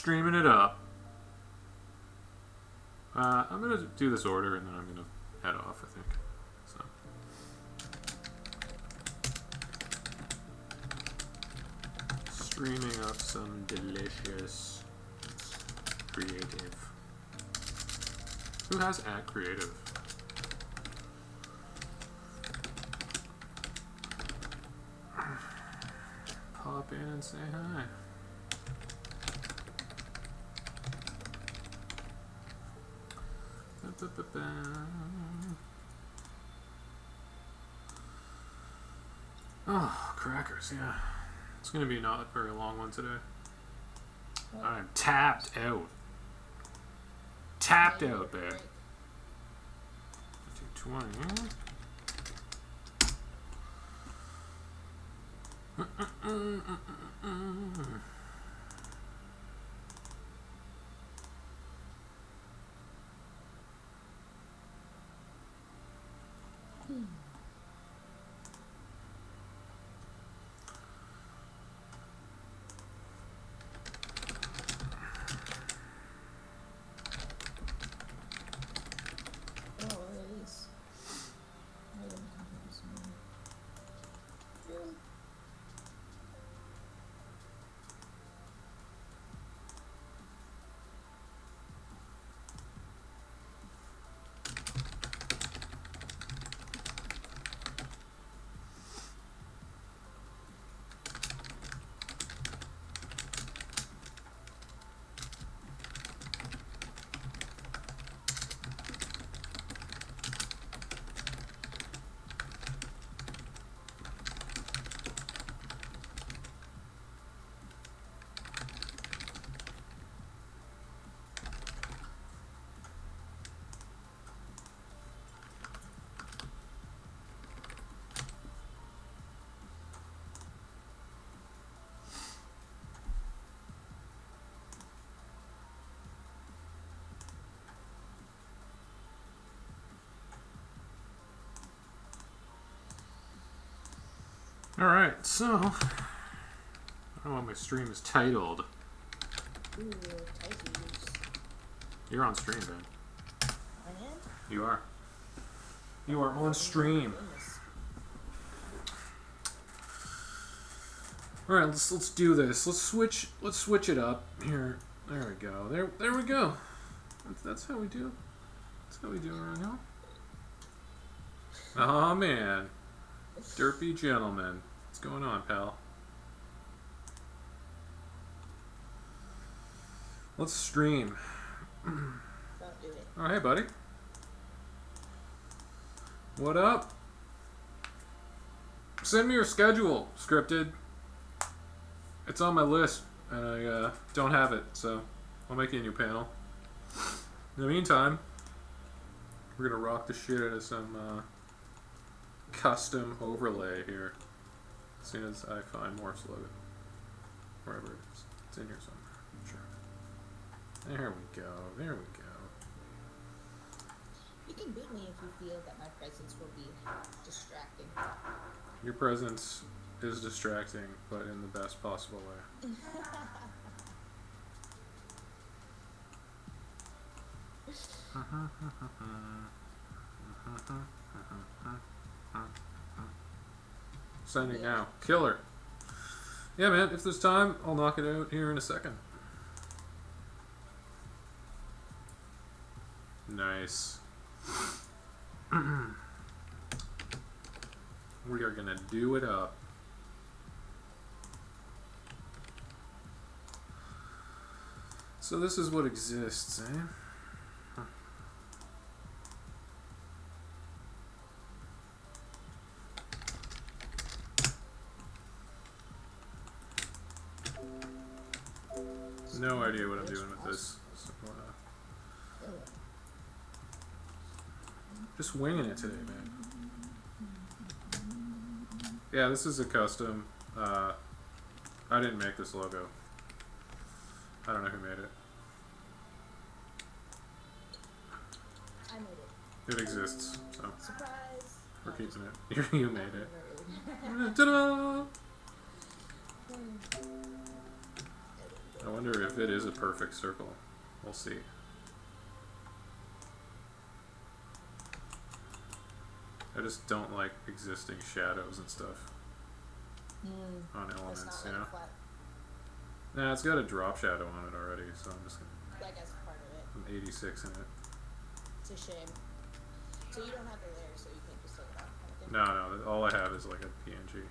Streaming it up. I'm gonna do this order and then I'm gonna head off, I think. So, streaming up some delicious creative. Who has at creative? Pop in and say hi. Oh, crackers, yeah. It's gonna be not a very long one today. I'm tapped out. Tapped out, babe. 220. Alright, so I don't know what my stream is titled. Ooh, titles. You're on stream, Ben. I am? You are. You are on stream. Alright, let's do this. Let's switch it up here. There we go. There we go. That's how we do. That's how we do around here. Oh man. Derpy gentleman. What's going on, pal? Let's stream. Don't do it. Oh, hey, buddy. What up? Send me your schedule, scripted. It's on my list, and I don't have it, so I'll make you a new panel. In the meantime, we're gonna rock the shit out of some custom overlay here. As soon as I find Morph's logo. Wherever it is. It's in here somewhere. I'm sure. There we go. There we go. You can boot me if you feel that my presence will be distracting. Your presence is distracting, but in the best possible way. Sending now. Killer. Yeah, man, if there's time, I'll knock it out here in a second. Nice. We are gonna do it up. So this is what exists, eh? No idea what I'm doing with this. So, just winging it today, man. Yeah, this is a custom. I didn't make this logo. I don't know who made it. I made it. It exists, so Surprise! we're keeping it. You made it. it. Ta-da! I wonder if it is a perfect circle. We'll see. I just don't like existing shadows and stuff on It's elements, not you like know? a flat. Nah, it's got a drop shadow on it already, so I'm just gonna. I guess part of it. I'm 86 in it. It's a shame. So you don't have the layer, so you can't just take it off. Kind of thing. No, all I have is like a PNG.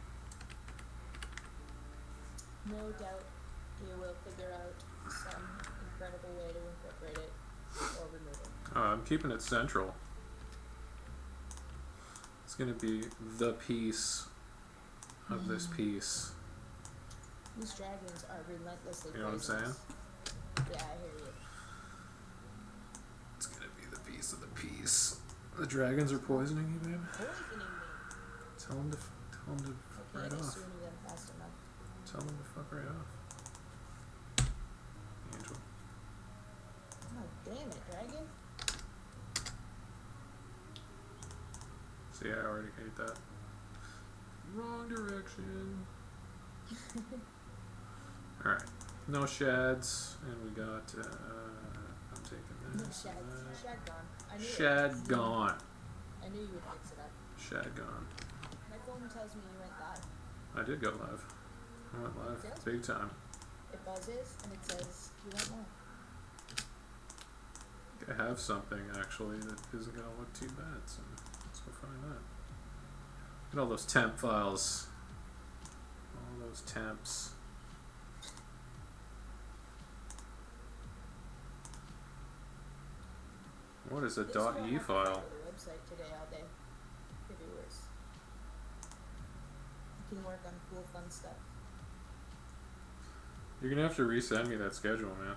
No doubt you will figure out some incredible way to incorporate it or remove it. I'm keeping it central. It's gonna be the piece of this piece. These dragons are relentlessly You know what I'm saying? poisonous. Yeah, I hear you. It's gonna be the piece of the piece. The dragons are poisoning you, babe. Poisoning me. Tell them to I fuck right can't off. assume them fast enough. Tell them to fuck right off. Angel. Oh, damn it, dragon. See, I already hate that. Wrong direction. Alright. No shads, and we got, I'm taking No this. shad. Shad gone. I knew Shad it. gone. I knew you would fix it up. Shad gone. My phone tells me you went live. I did go live. I went live. Yes? Big time. It buzzes and it says you went live. I have something actually that isn't gonna look too bad, so let's go find that. Look at all those temp files. All those temps. What is a This is what I .e have to file? follow the website today all day. Could be worse. You can work on cool, fun stuff. You're gonna have to resend me that schedule, man.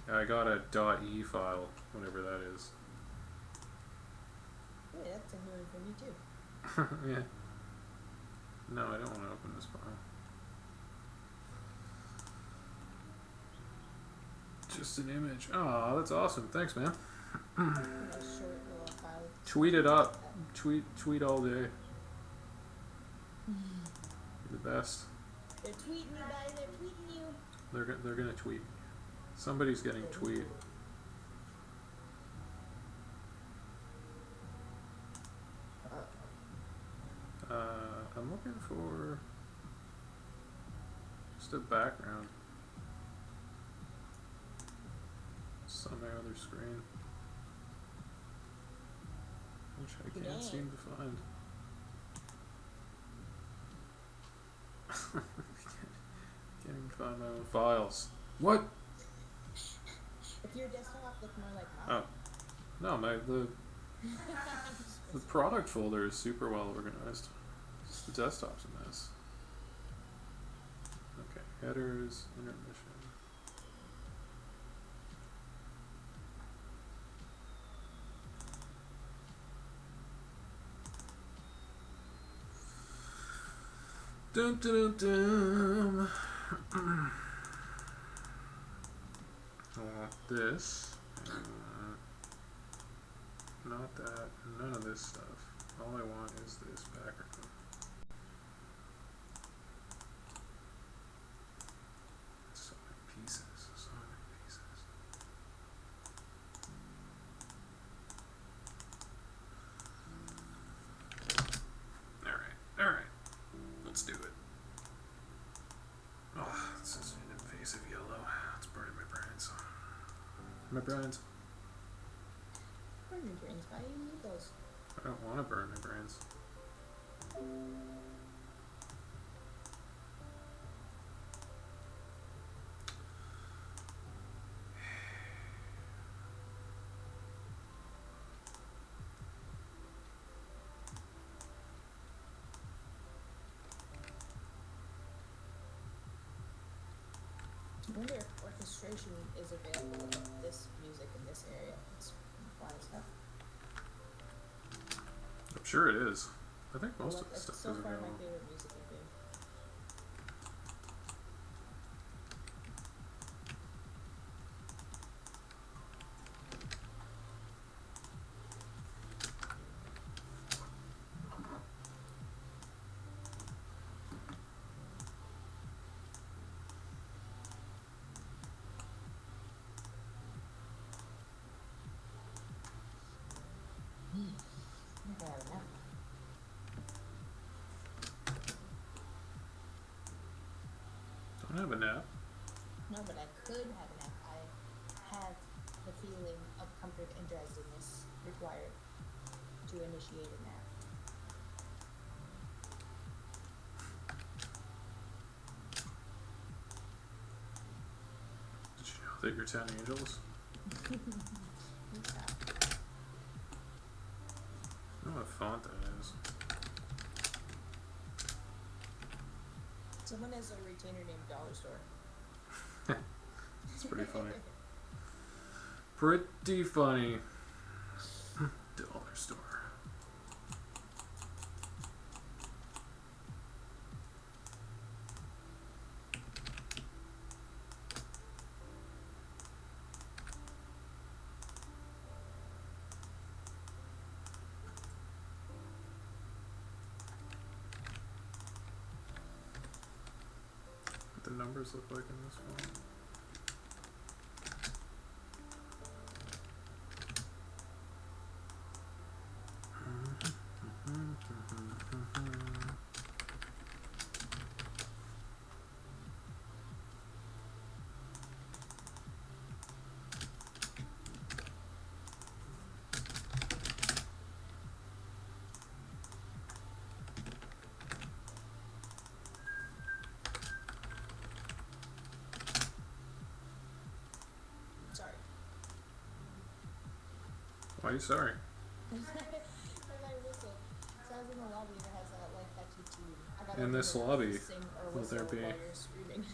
Yeah, I got a .e file, whatever that is. Yeah, that's a new one for me too. Yeah. No, I don't want to open this file. Just an image. Oh, that's awesome. Thanks, man. A short little file. Tweet it up. Tweet all day. You're the best. They're tweeting you, buddy. They're tweeting you. They're gonna tweet. Somebody's getting tweet. I'm looking for just a background. It's on my other screen, which I can't Dang. seem to find. Can't even find my own files. What? If your desktop looked more like Oh, mine. no, the product folder is super well organized. Just the desktop's a mess. Okay, headers, intermission. Dun dun dun dun. I want this. Not that. None of this stuff. All I want is this background. So many pieces. So many pieces. Alright. Let's do it. Oh, it's such an invasive yellow. It's burning my brains. My brains. Burn your brains. Why do you need those? I don't want to burn my brains. I wonder if orchestration is available in this music in this area. It's fly stuff. I'm sure it is. I think most Well, of the that's stuff so is far available. my favorite music would be. I have a nap. No, but I could have an app. I have the feeling of comfort and drowsiness required to initiate a nap. Did you know that you're 10 angels? Yeah. I don't know what font that is. Someone has a retainer named Dollar Store. It's pretty funny. Pretty funny. Dollar Store. What the numbers look like in this one? Sorry. Why are you sorry? And I whistled. So I was in the lobby that has that like catchy tune. I got In this lobby, sing or will there whistle be- while you're screaming.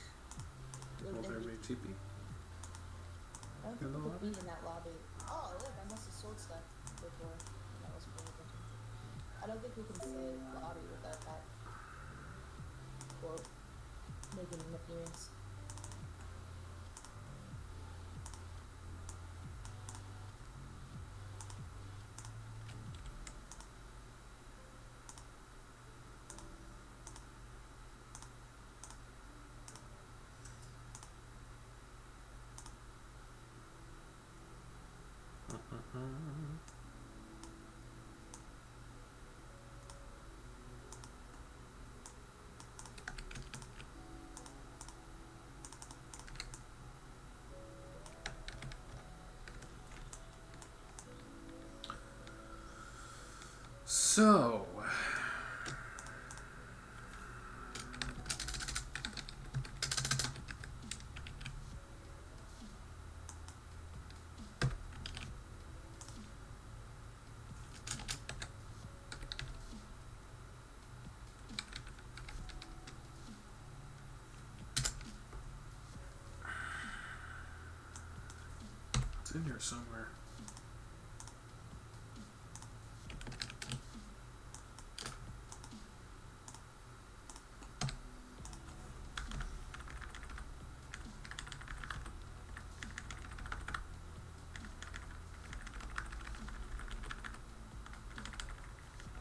Will there be TP? I don't in think the we could lobby? be in that lobby. Oh, look, I must have sold stuff before. And I wasn't paying attention. I don't think we can say lobby without that quote making an appearance. So, it's in here somewhere.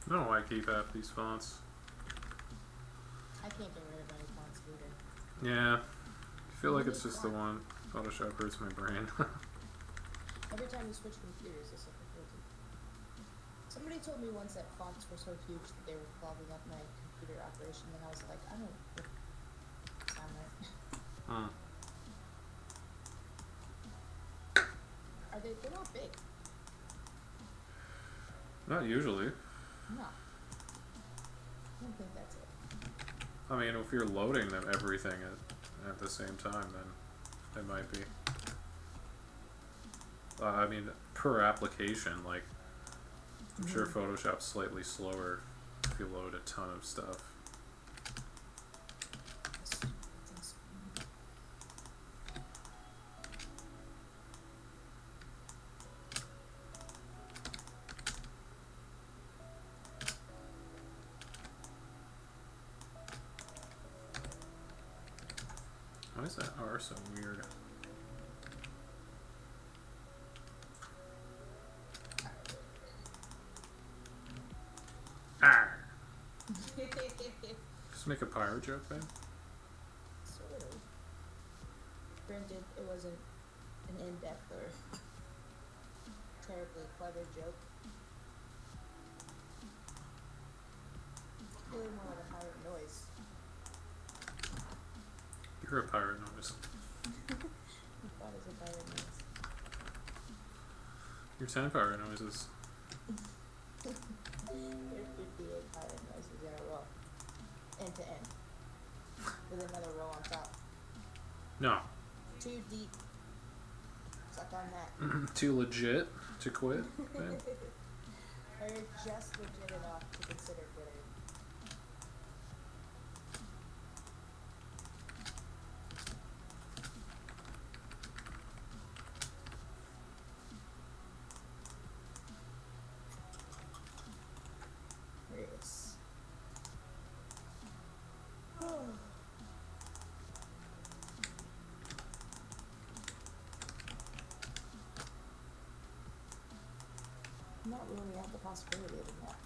I don't know why I keep half these fonts. I can't get rid of any fonts either. Yeah, I feel like it's just the one. Photoshop hurts my brain. Every time you switch computers, it's like a guilty. Somebody told me once that fonts were so huge that they were clogging up my computer operation, and I was like, I don't sound right. Are they? They're not big. Not usually. No. I don't think that's it. I mean, if you're loading them everything at the same time, then it might be. I mean, per application, like, I'm sure Photoshop's slightly slower if you load a ton of stuff. Why is that R so weird? Ah! Just make a pirate joke, babe? Sort of. Granted, it wasn't an in-depth or terribly clever joke. It's really more like a pirate noise. You're a pirate noise. What is a pirate noise? You're 10 pirate noises. There's 58 pirate noises in a row. End to end. With another row on top. No. Too deep. Suck on that. Too legit to quit, man. Or you're just legit enough to consider quitting. Yes. I'm not ruling out the possibility of that.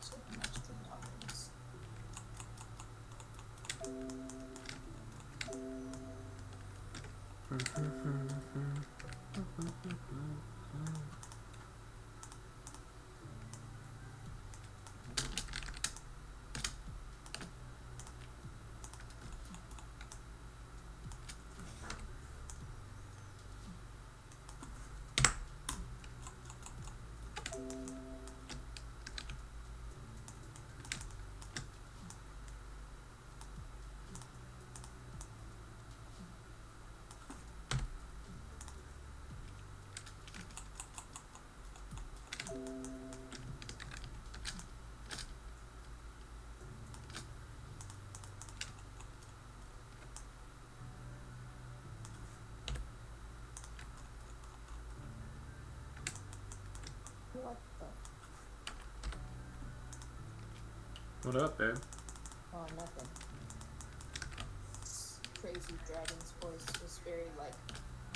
So much to tolerance. What the? What up, babe? Oh, nothing. This crazy dragon's voice was very, like,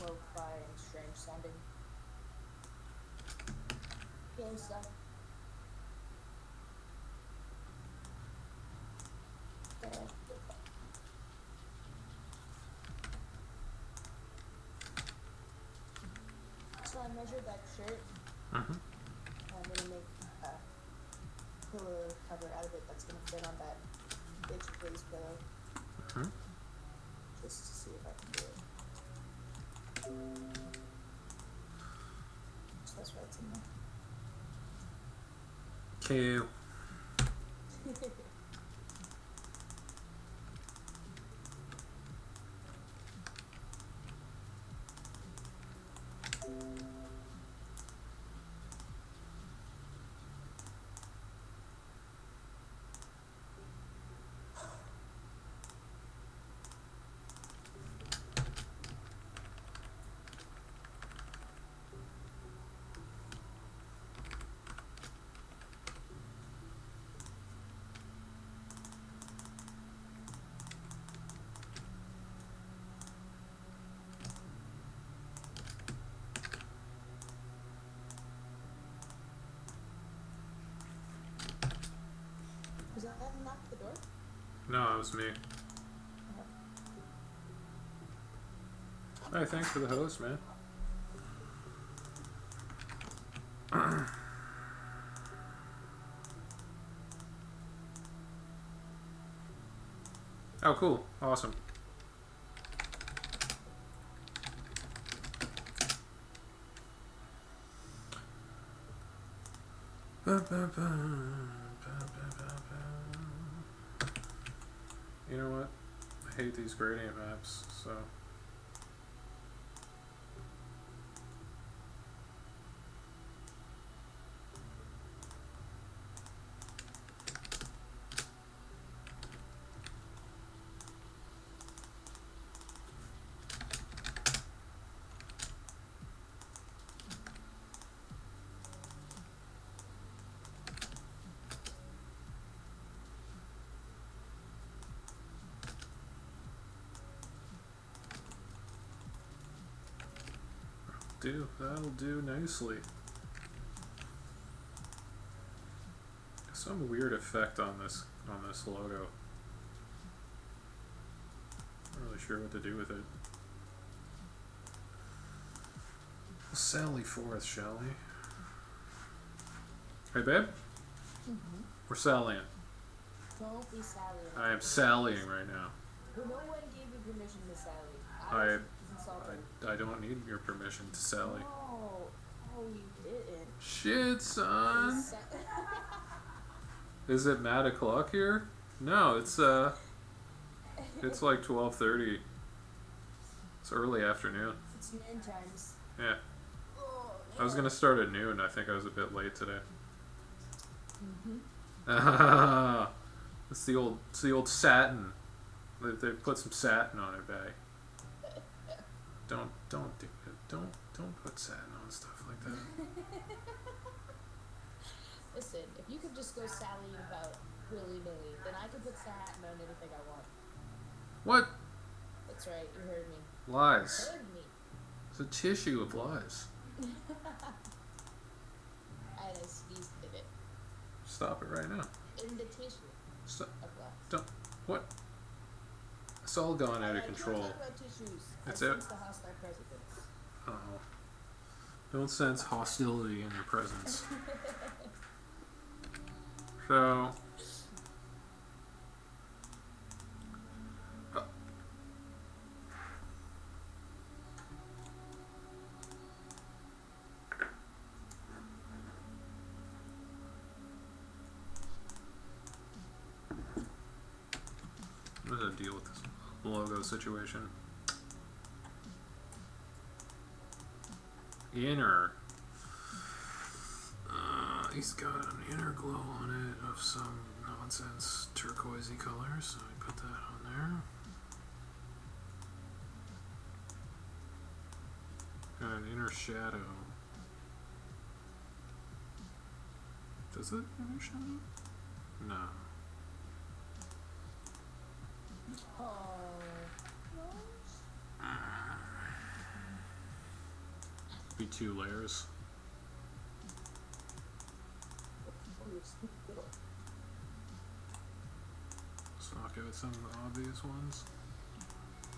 lo-fi and strange sounding. Game stuff. So I measured that shirt. Mm-hmm. I'm gonna make a pillow cover out of it that's gonna fit on that bitch please pillow. Hmm? Just to see if I can do it. So that's why it's in Cute. there. Was that knock the door? No, it was me. Hey, thanks for the host, man. Oh, cool. Awesome. You know what? I hate these gradient maps, so. That'll do nicely. Some weird effect on this logo. Not really sure what to do with it. Sally forth, shall we? Hey, babe. Mm-hmm. We're sallying. Don't be sallying. I am sallying right now. Well, no one gave you permission to sally. I don't need your permission to sally. Oh, you didn't. Shit, son. Is it mad o'clock here? No, it's like 12:30. It's early afternoon. It's noon times. Yeah. Oh, I was gonna start at noon. I think I was a bit late today. Mm-hmm. It's the old satin. They put some satin on it, babe. Don't do it. Don't put satin on stuff like that. Listen, if you could just go sallying about willy-nilly, then I could put satin on anything I want. What? That's right, you heard me. Lies. You heard me. It's a tissue of lies. And I sneezed in it. Stop it right now. In the tissue Stop. of lies. Don't. What? It's all gone out of control. Talk about tissues. It's I it. sense the hostile presidents. Oh. Don't sense hostility in your presence. So. What does that deal with this logo situation? Inner. He's got an inner glow on it of some nonsense turquoisey color, so I put that on there. Got an inner shadow. Does it have a shadow? No. Be 2 layers. So I'll give it some of the obvious ones,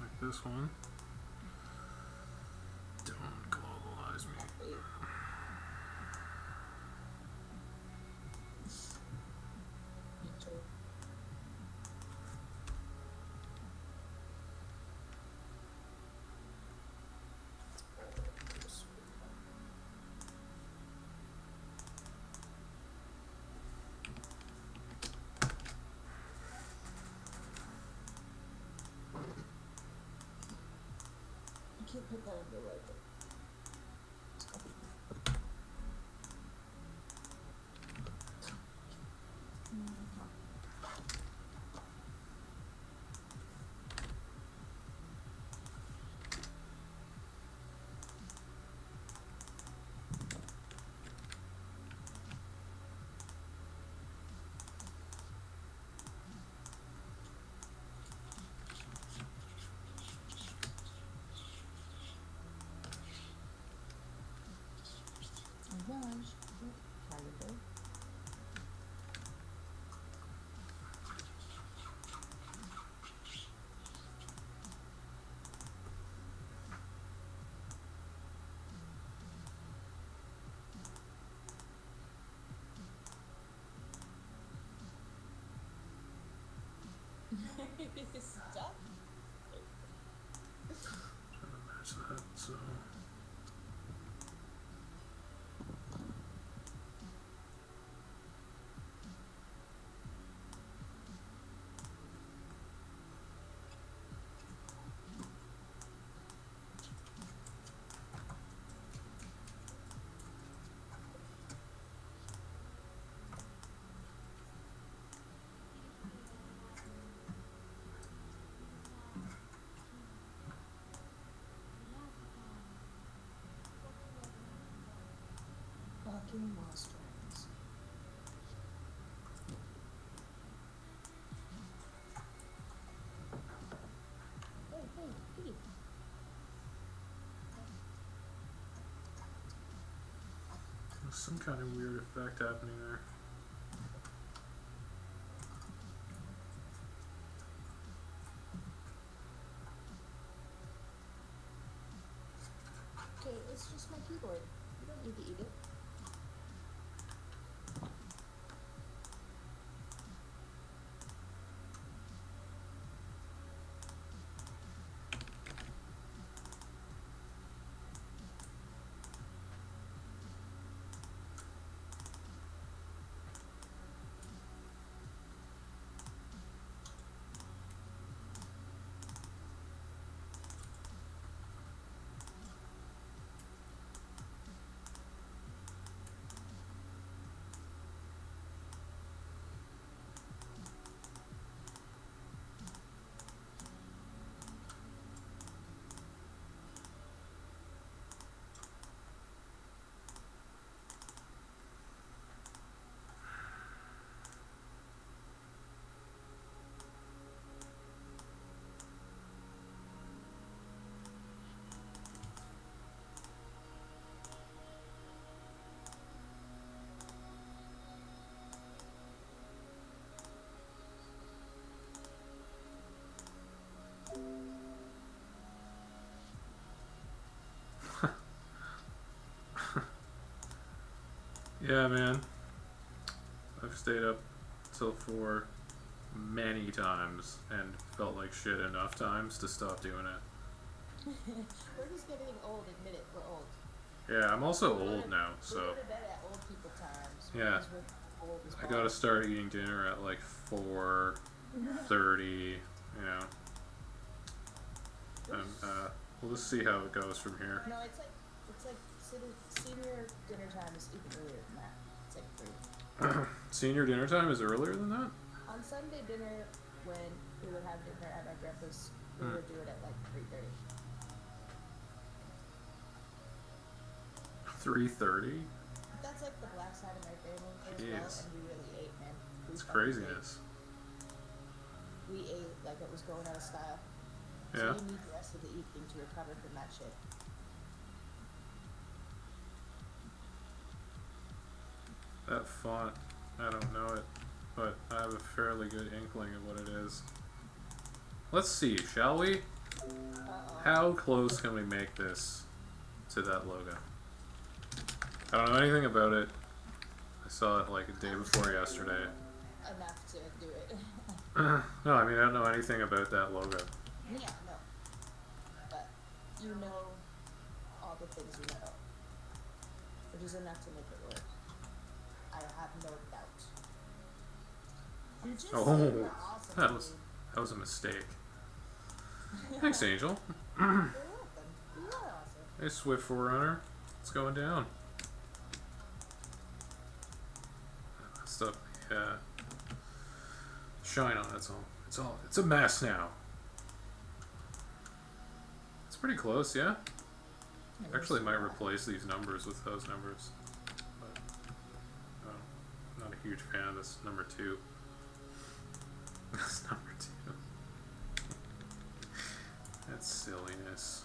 like this one. Don't globalize me. You can't put that on the right. Stop. Match that, so. Fucking monster ants. Hey, kitty. There's some kind of weird effect happening there. Okay, it's just my keyboard. You don't need to eat it. Yeah, man. I've stayed up till 4 many times and felt like shit enough times to stop doing it. We're just getting old, admit it, we're old. Yeah, I'm also old now, We so go to bed at old people times. Yeah. Because we're old as I gotta balls. start eating dinner at like 4:30, you know. And we'll just see how it goes from here. No, it's like senior dinner time is even earlier than that. It's like 3. Senior dinner time is earlier than that? On Sunday dinner, when we would have dinner at my grandpa's, we would do it at like 3:30. 3:30? That's like the black side of my family as well, Jeez. and we really ate, man. We It's fucking craziness. ate. We ate like it was going out of style. Yeah. So you need the rest of the evening to recover from that shit. That font, I don't know it, but I have a fairly good inkling of what it is. Let's see, shall we? Uh-oh. How close can we make this to that logo? I don't know anything about it. I saw it like a day before yesterday. Enough to do it. No, I mean, I don't know anything about that logo. Yeah, no. But you know all the things you know. Which is enough to make it work. I have no doubt. You just Oh, said you're awesome, that was a mistake. Thanks, Angel. You're welcome. You are awesome. Hey, Swift Forerunner. It's going down. Stuff, yeah. Shine on it, it's a mess now. It's pretty close, yeah? Actually, might replace these numbers with those numbers. But, I'm not a huge fan of this number 2. This number 2. That's silliness.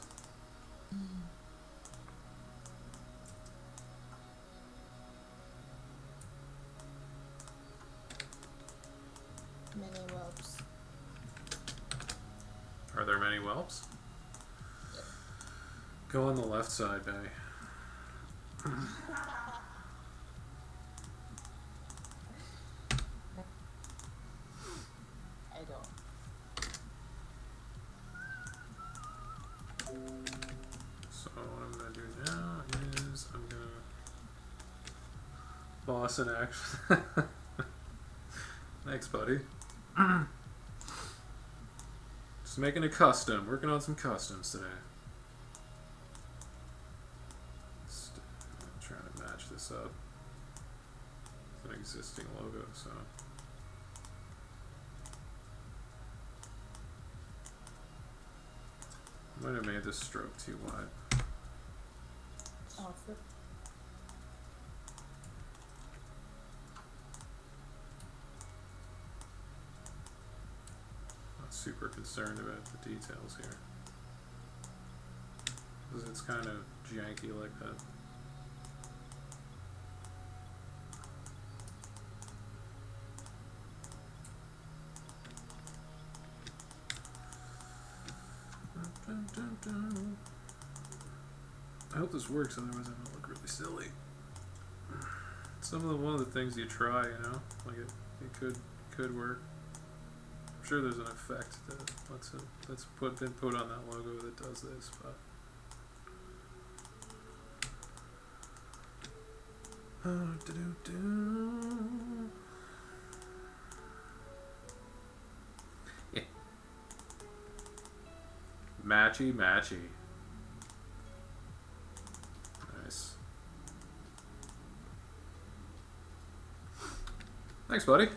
Many whoops. Are there many whelps? Yep. Go on the left side, Bay. I don't. So what I'm gonna do now is I'm gonna boss in action. Thanks, buddy. Just making a custom. Working on some customs today. I'm trying to match this up with an existing logo, so. Might have made this stroke too wide. Oh, flip. super concerned about the details here. Because it's kind of janky like that. I hope this works, otherwise I don't look really silly. One of the things you try, you know, like it could work. I'm sure there's an effect that's been put on that logo that does this, but yeah. Matchy. Nice. Thanks, buddy.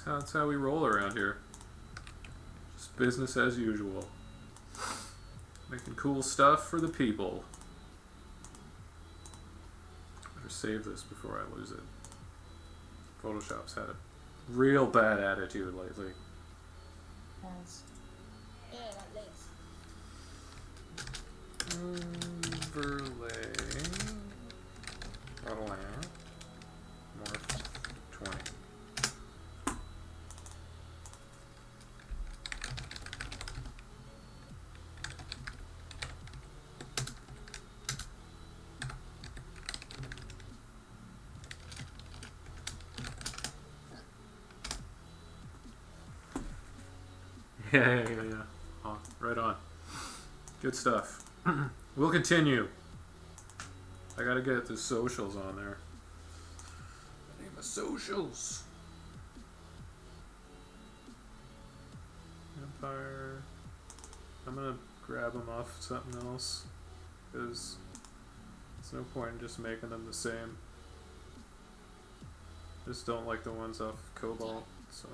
That's how we roll around here. Just business as usual. Making cool stuff for the people. Better save this before I lose it. Photoshop's had a real bad attitude lately. Nice. Yeah, that legs. Overlay. Throttle layer. Morph 20. Yeah. Oh, right on. Good stuff. We'll continue. I gotta get the socials on there. I need my socials. Empire. I'm gonna grab them off something else, because there's no point in just making them the same. Just don't like the ones off Cobalt, so.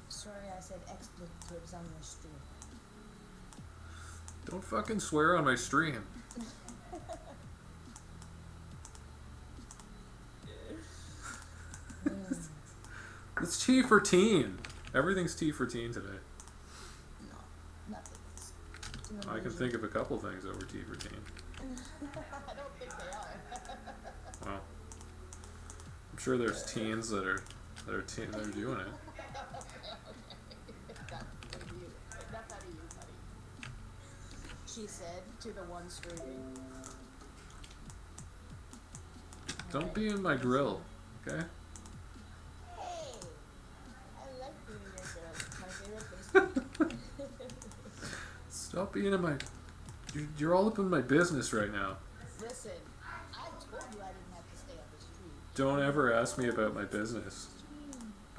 Sorry, I said expletives on your stream. Don't fucking swear on my stream. It's T for teen. Everything's T for teen today. No, nothing. I can think of a couple things that were T for teen. I don't think they are. Well, I'm sure there's teens that are doing it. That's out of you, buddy. She said to the one streaming. Don't be in my grill, okay? Hey, I like being your girl. It's my favorite place. Stop being in my. You're all up in my business right now. Listen, I told you I didn't have to stay on the street. Don't ever ask me about my business,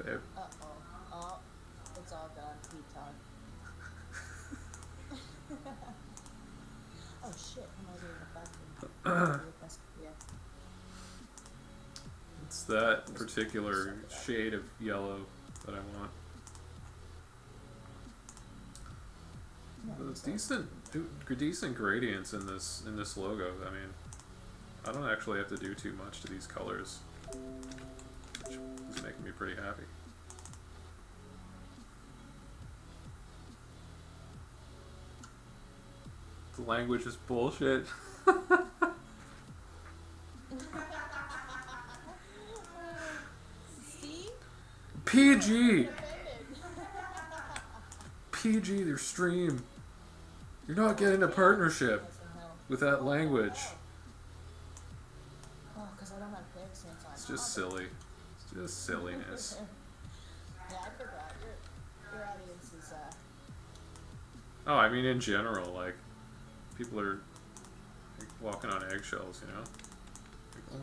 babe. Uh-oh. Oh, it's all gone. Heat time. Oh shit, I'm already in the bathroom. Yeah. It's that particular shade of yellow that I want. There's decent gradients in this logo. I mean, I don't actually have to do too much to these colors, which is making me pretty happy. The language is bullshit. See? PG! PG, their stream. You're not getting a partnership with that language. Oh, because I don't have pigs since It's just silly. It's just silliness. Yeah, I forgot. Your audience is, Oh, I mean in general, like, people are like, walking on eggshells, you know? Like, oh,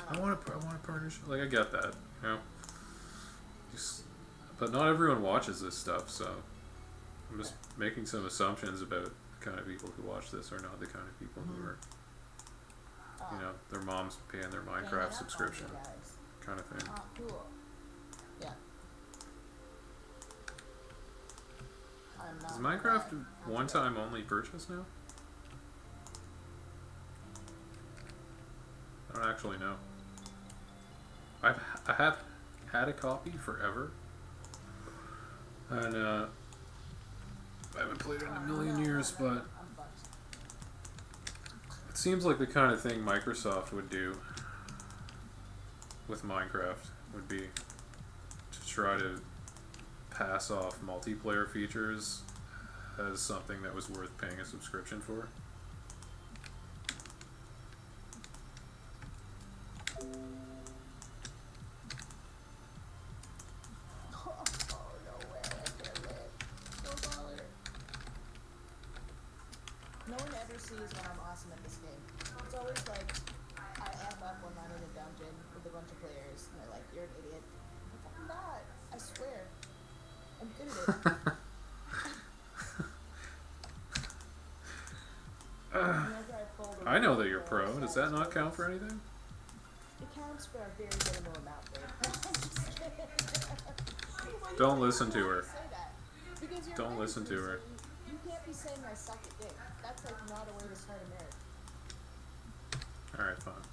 I want a partnership. Like, I get that, you know? But not everyone watches this stuff, so I'm just making some assumptions about the kind of people who watch this are not the kind of people who are, you know, their mom's paying their Minecraft subscription kind of thing. Oh, cool. Yeah. I'm not. Is Minecraft one-time only purchase now? I don't actually know. I have had a copy forever, and I haven't played it in a million years, but I'm fucked. it seems like the kind of thing Microsoft would do with Minecraft would be to try to pass off multiplayer features as something that was worth paying a subscription for. Oh, no way. I can't live. No baller. No one ever sees when I'm awesome at this game. It's always like, I amp up when I'm in a dungeon with a bunch of players, and they're like, you're an idiot. I'm like, I'm not. I swear. I'm good at it. Whenever I fold I know that over, you're pro. Does that not count for anything? It counts for a very minimal amount, babe. I'm just kidding. Well, Don't you listen can't to her. say that, because you're Don't a listen to her. married person. You can't be saying I suck at dick. That's like not a way to start a marriage. Alright, fine.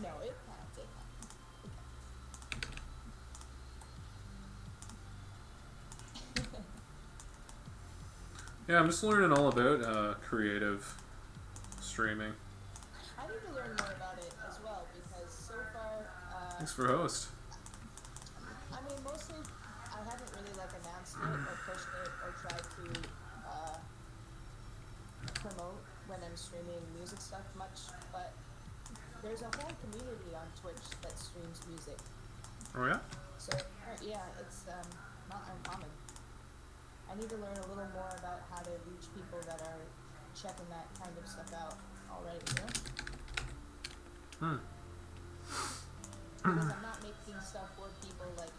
No, it counts. It counts. Yeah, I'm just learning all about creative streaming. I need to learn more about it as well, because so far, Thanks for host. I mean, mostly I haven't really like announced it or pushed it or tried to promote when I'm streaming music stuff much, but there's a whole community on Twitch that streams music. Oh yeah? So yeah, it's not uncommon. I need to learn a little more about how to reach people that are checking that kind of stuff out already, you know? Because I'm not making stuff for people like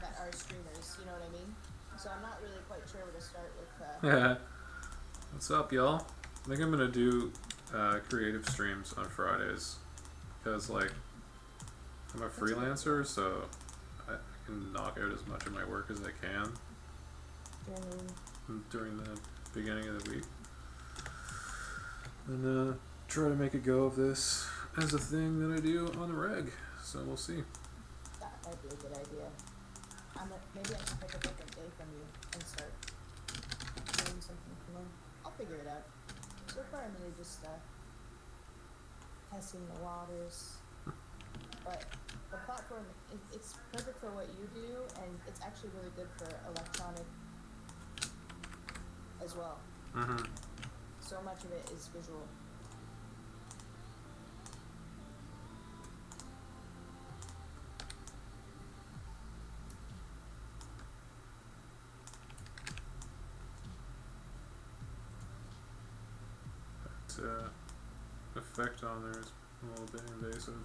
that are streamers, you know what I mean? So I'm not really quite sure where to start with. Yeah. What's up, y'all? I think I'm gonna do creative streams on Fridays because, like, I'm a freelancer, so I can knock out as much of my work as I can during the beginning of the week, and try to make a go of this as a thing that I do on the reg. So we'll see. That might be a good idea. Maybe I can pick a different day from you and start doing something from them. I'll figure it out. So far, I'm really just testing the waters. But the platform, it's perfect for what you do, and it's actually really good for electronic as well. So much of it is visual. That effect on there is a little bit invasive.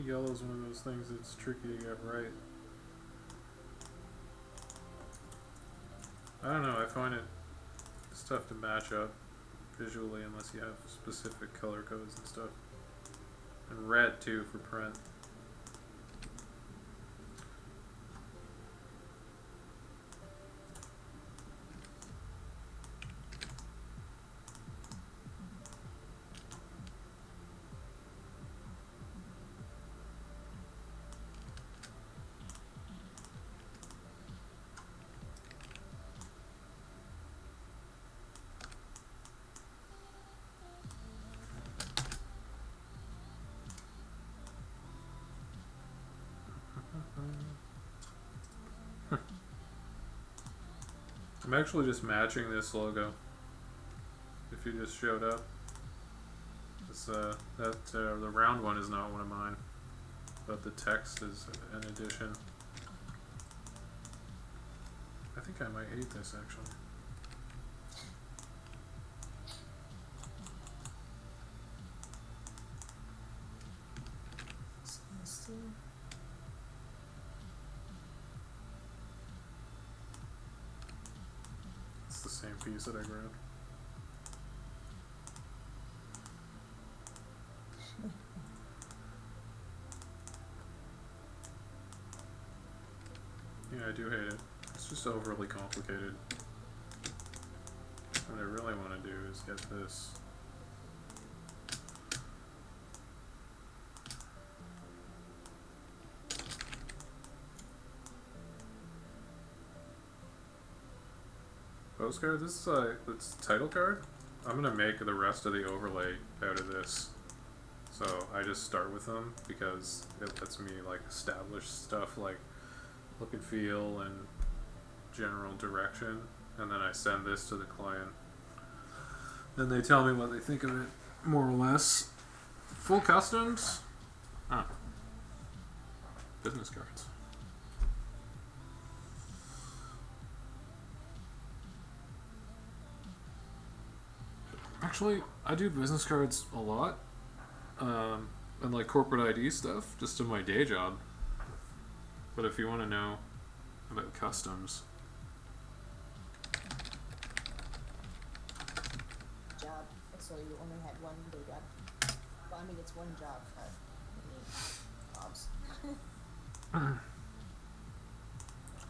Yellow is one of those things that's tricky to get right. I don't know, I find it's tough to match up visually unless you have specific color codes and stuff. And red too for print. I'm actually just matching this logo. If you just showed up, this the round one is not one of mine, but the text is an addition. I think I might hate this actually. It's the same piece that I grabbed. Yeah, I do hate it. It's just overly complicated. What I really want to do is get this. Postcard? This is it's title card? I'm gonna make the rest of the overlay out of this. So I just start with them because it lets me like establish stuff like look and feel and general direction, and then I send this to the client. Then they tell me what they think of it, more or less. Full customs? Ah. Business cards. Actually, I do business cards a lot. And like corporate ID stuff, just in my day job. But if you want to know about customs, job. So you only had one day job. Well, I mean, it's one job, but many jobs.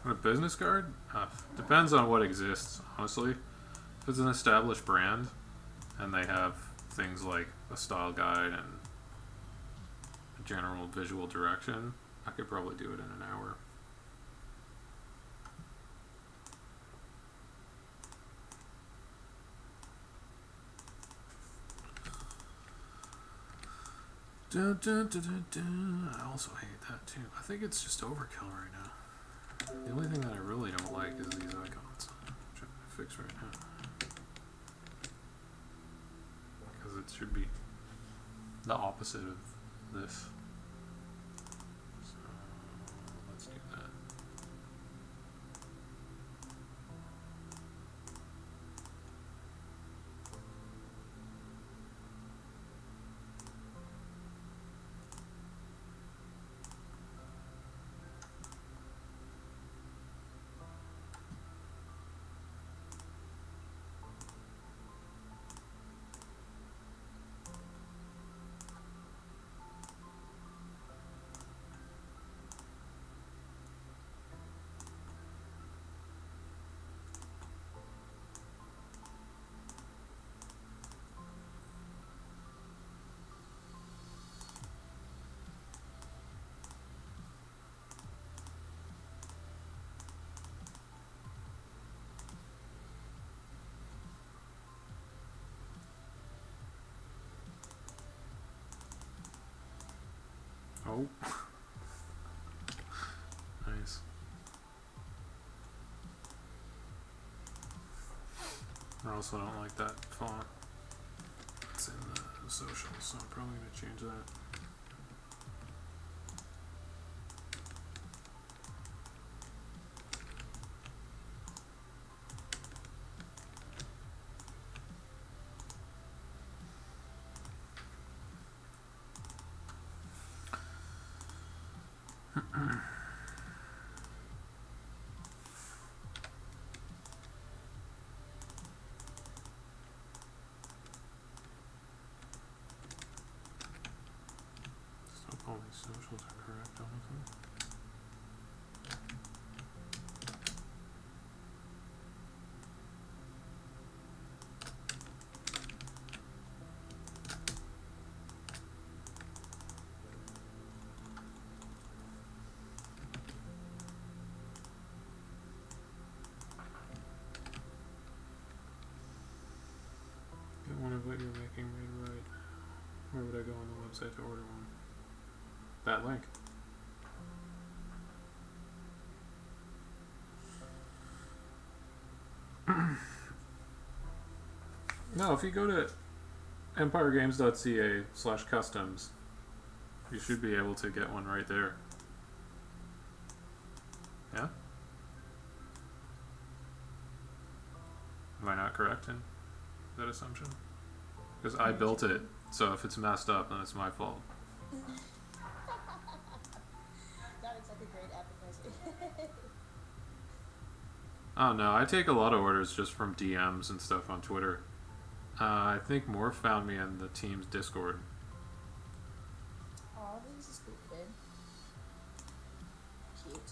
a business card depends on what exists. Honestly, if it's an established brand and they have things like a style guide and a general visual direction, I could probably do it in an hour. Dun, dun, dun, dun, dun. I also hate that too. I think it's just overkill right now. The only thing that I really don't like is these icons, which I'm gonna fix right now. Because it should be the opposite of this. So let's do that. Oh. Nice. I also don't like that font. It's in the socials, so I'm probably going to change that. Hope all these socials are correct, honestly. Get one of what you're making read right. Where would I go on the website to order one? That link. No, if you go to empiregames.ca/customs, you should be able to get one right there. Yeah? Am I not correct in that assumption? Because I built it, so if it's messed up, then it's my fault. That is like a great advertising. Oh no, I take a lot of orders just from DMs and stuff on Twitter. I think Morph found me in the team's Discord. Aw, this is cool, babe. Cute.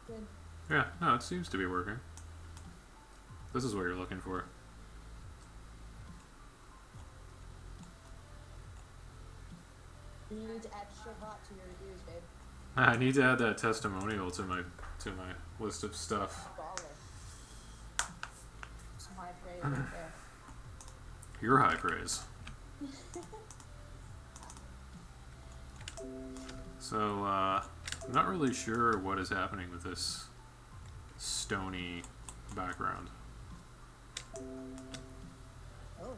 Good. Yeah, no, it seems to be working. This is what you're looking for. You need to add shit hot to your reviews, babe. I need to add that testimonial to my list of stuff. Baller. Some high praise right there. Your high praise. So, I'm not really sure what is happening with this stony background, Oh.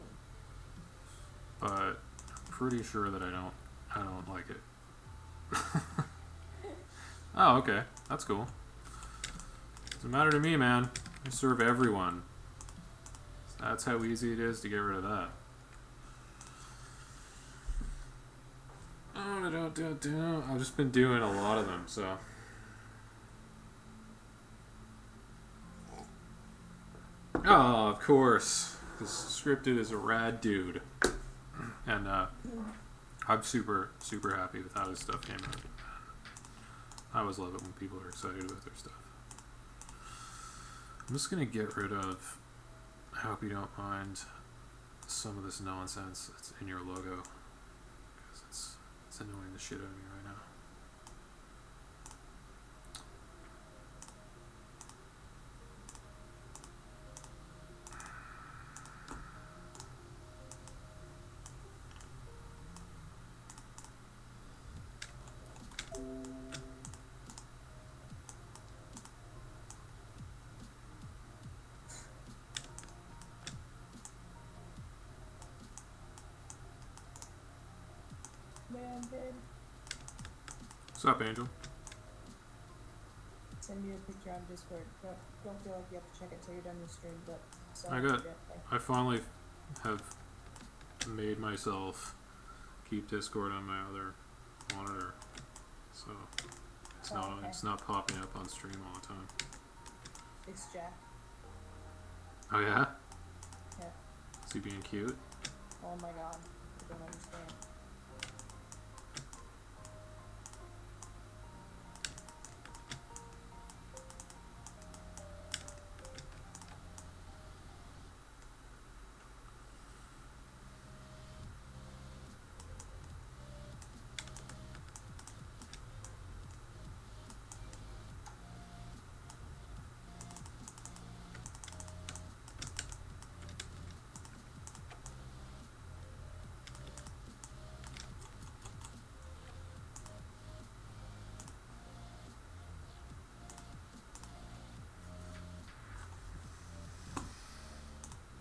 but I'm pretty sure that I don't like it. Oh, okay, that's cool. Doesn't matter to me, man. I serve everyone. That's how easy it is to get rid of that. I've just been doing a lot of them, so. Oh, of course. This Scripted is a rad dude. And I'm super, super happy with how this stuff came out. I always love it when people are excited about their stuff. I'm just going to get rid of, I hope you don't mind, some of this nonsense that's in your logo. Because it's annoying the shit out of me right now. Man, babe. What's up, Angel? Send me a picture on Discord. Don't feel like you have to check it till you're done the stream, but I finally have made myself keep Discord on my other monitor, so it's not popping up on stream all the time. It's Jack. Oh yeah? Yeah. Is he being cute? Oh my god. I don't understand.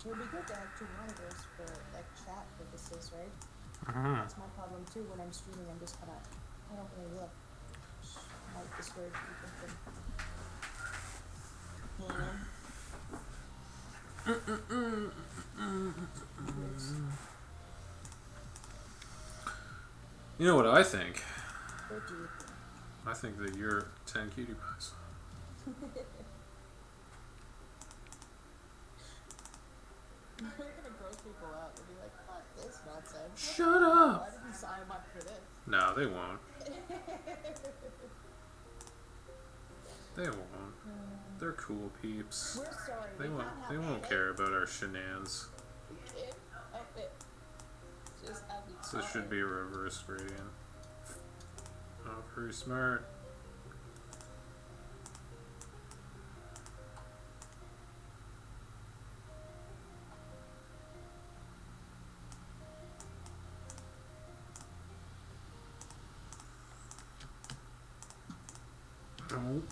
It would be good to have two monitors for like chat purposes, right? That's my problem too. When I'm streaming, I'm just kind of, I don't really look. Might discourage people from. You know what I think? What do you think? I think that you're 10 cutie pies. You're gonna gross people out and be like, fuck this nonsense. Shut up! I didn't sign up for this. No, they won't. They won't. They're cool peeps. We're sorry. They won't care about our shenanigans. Help it. Just ugly. So this should be a reverse gradient. Oh, pretty smart. Oh.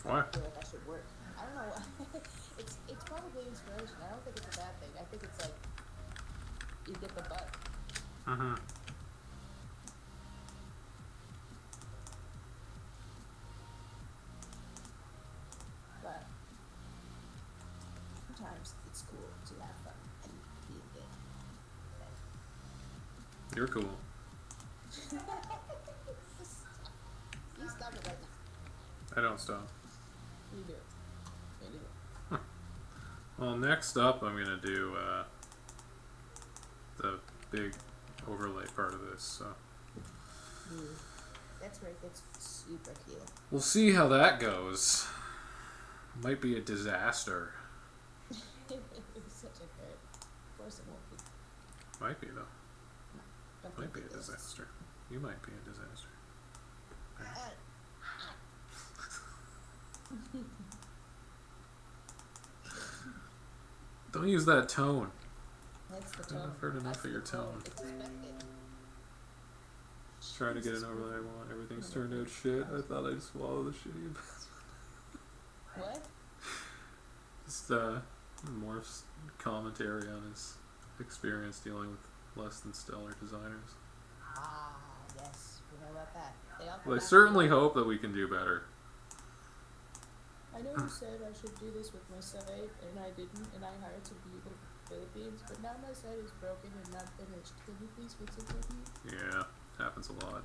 Why? I feel like I should work. I don't know. It's probably inspiration. I don't think it's a bad thing. I think it's like you get the bug. Mm-hmm. But sometimes it's cool to have fun and be a game. You're cool. You stop it right now. I don't stop. You do. You do. Well, next up, I'm gonna do the big overlay part of this. So That's where it gets super cute. we'll see how that goes. Might be a disaster. It was such a good. Of course it won't be. Might be though. Don't Might be think a it is. disaster. You might be a disaster. Don't use that tone. That's the tone. I've heard enough That's of your the tone. It's expected. Trying to get an Jesus overlay I want. Everything's turned out shit. I thought I'd swallow the shitty investment. What? Just Morph's commentary on his experience dealing with less than stellar designers. Ah, yes. We know about that. They all come Well, I back. certainly hope that we can do better. I know you said I should do this with my site, and I didn't, and I hired some people from the Philippines, but now my site is broken and not finished. Can you please fix it for me? Yeah, happens a lot.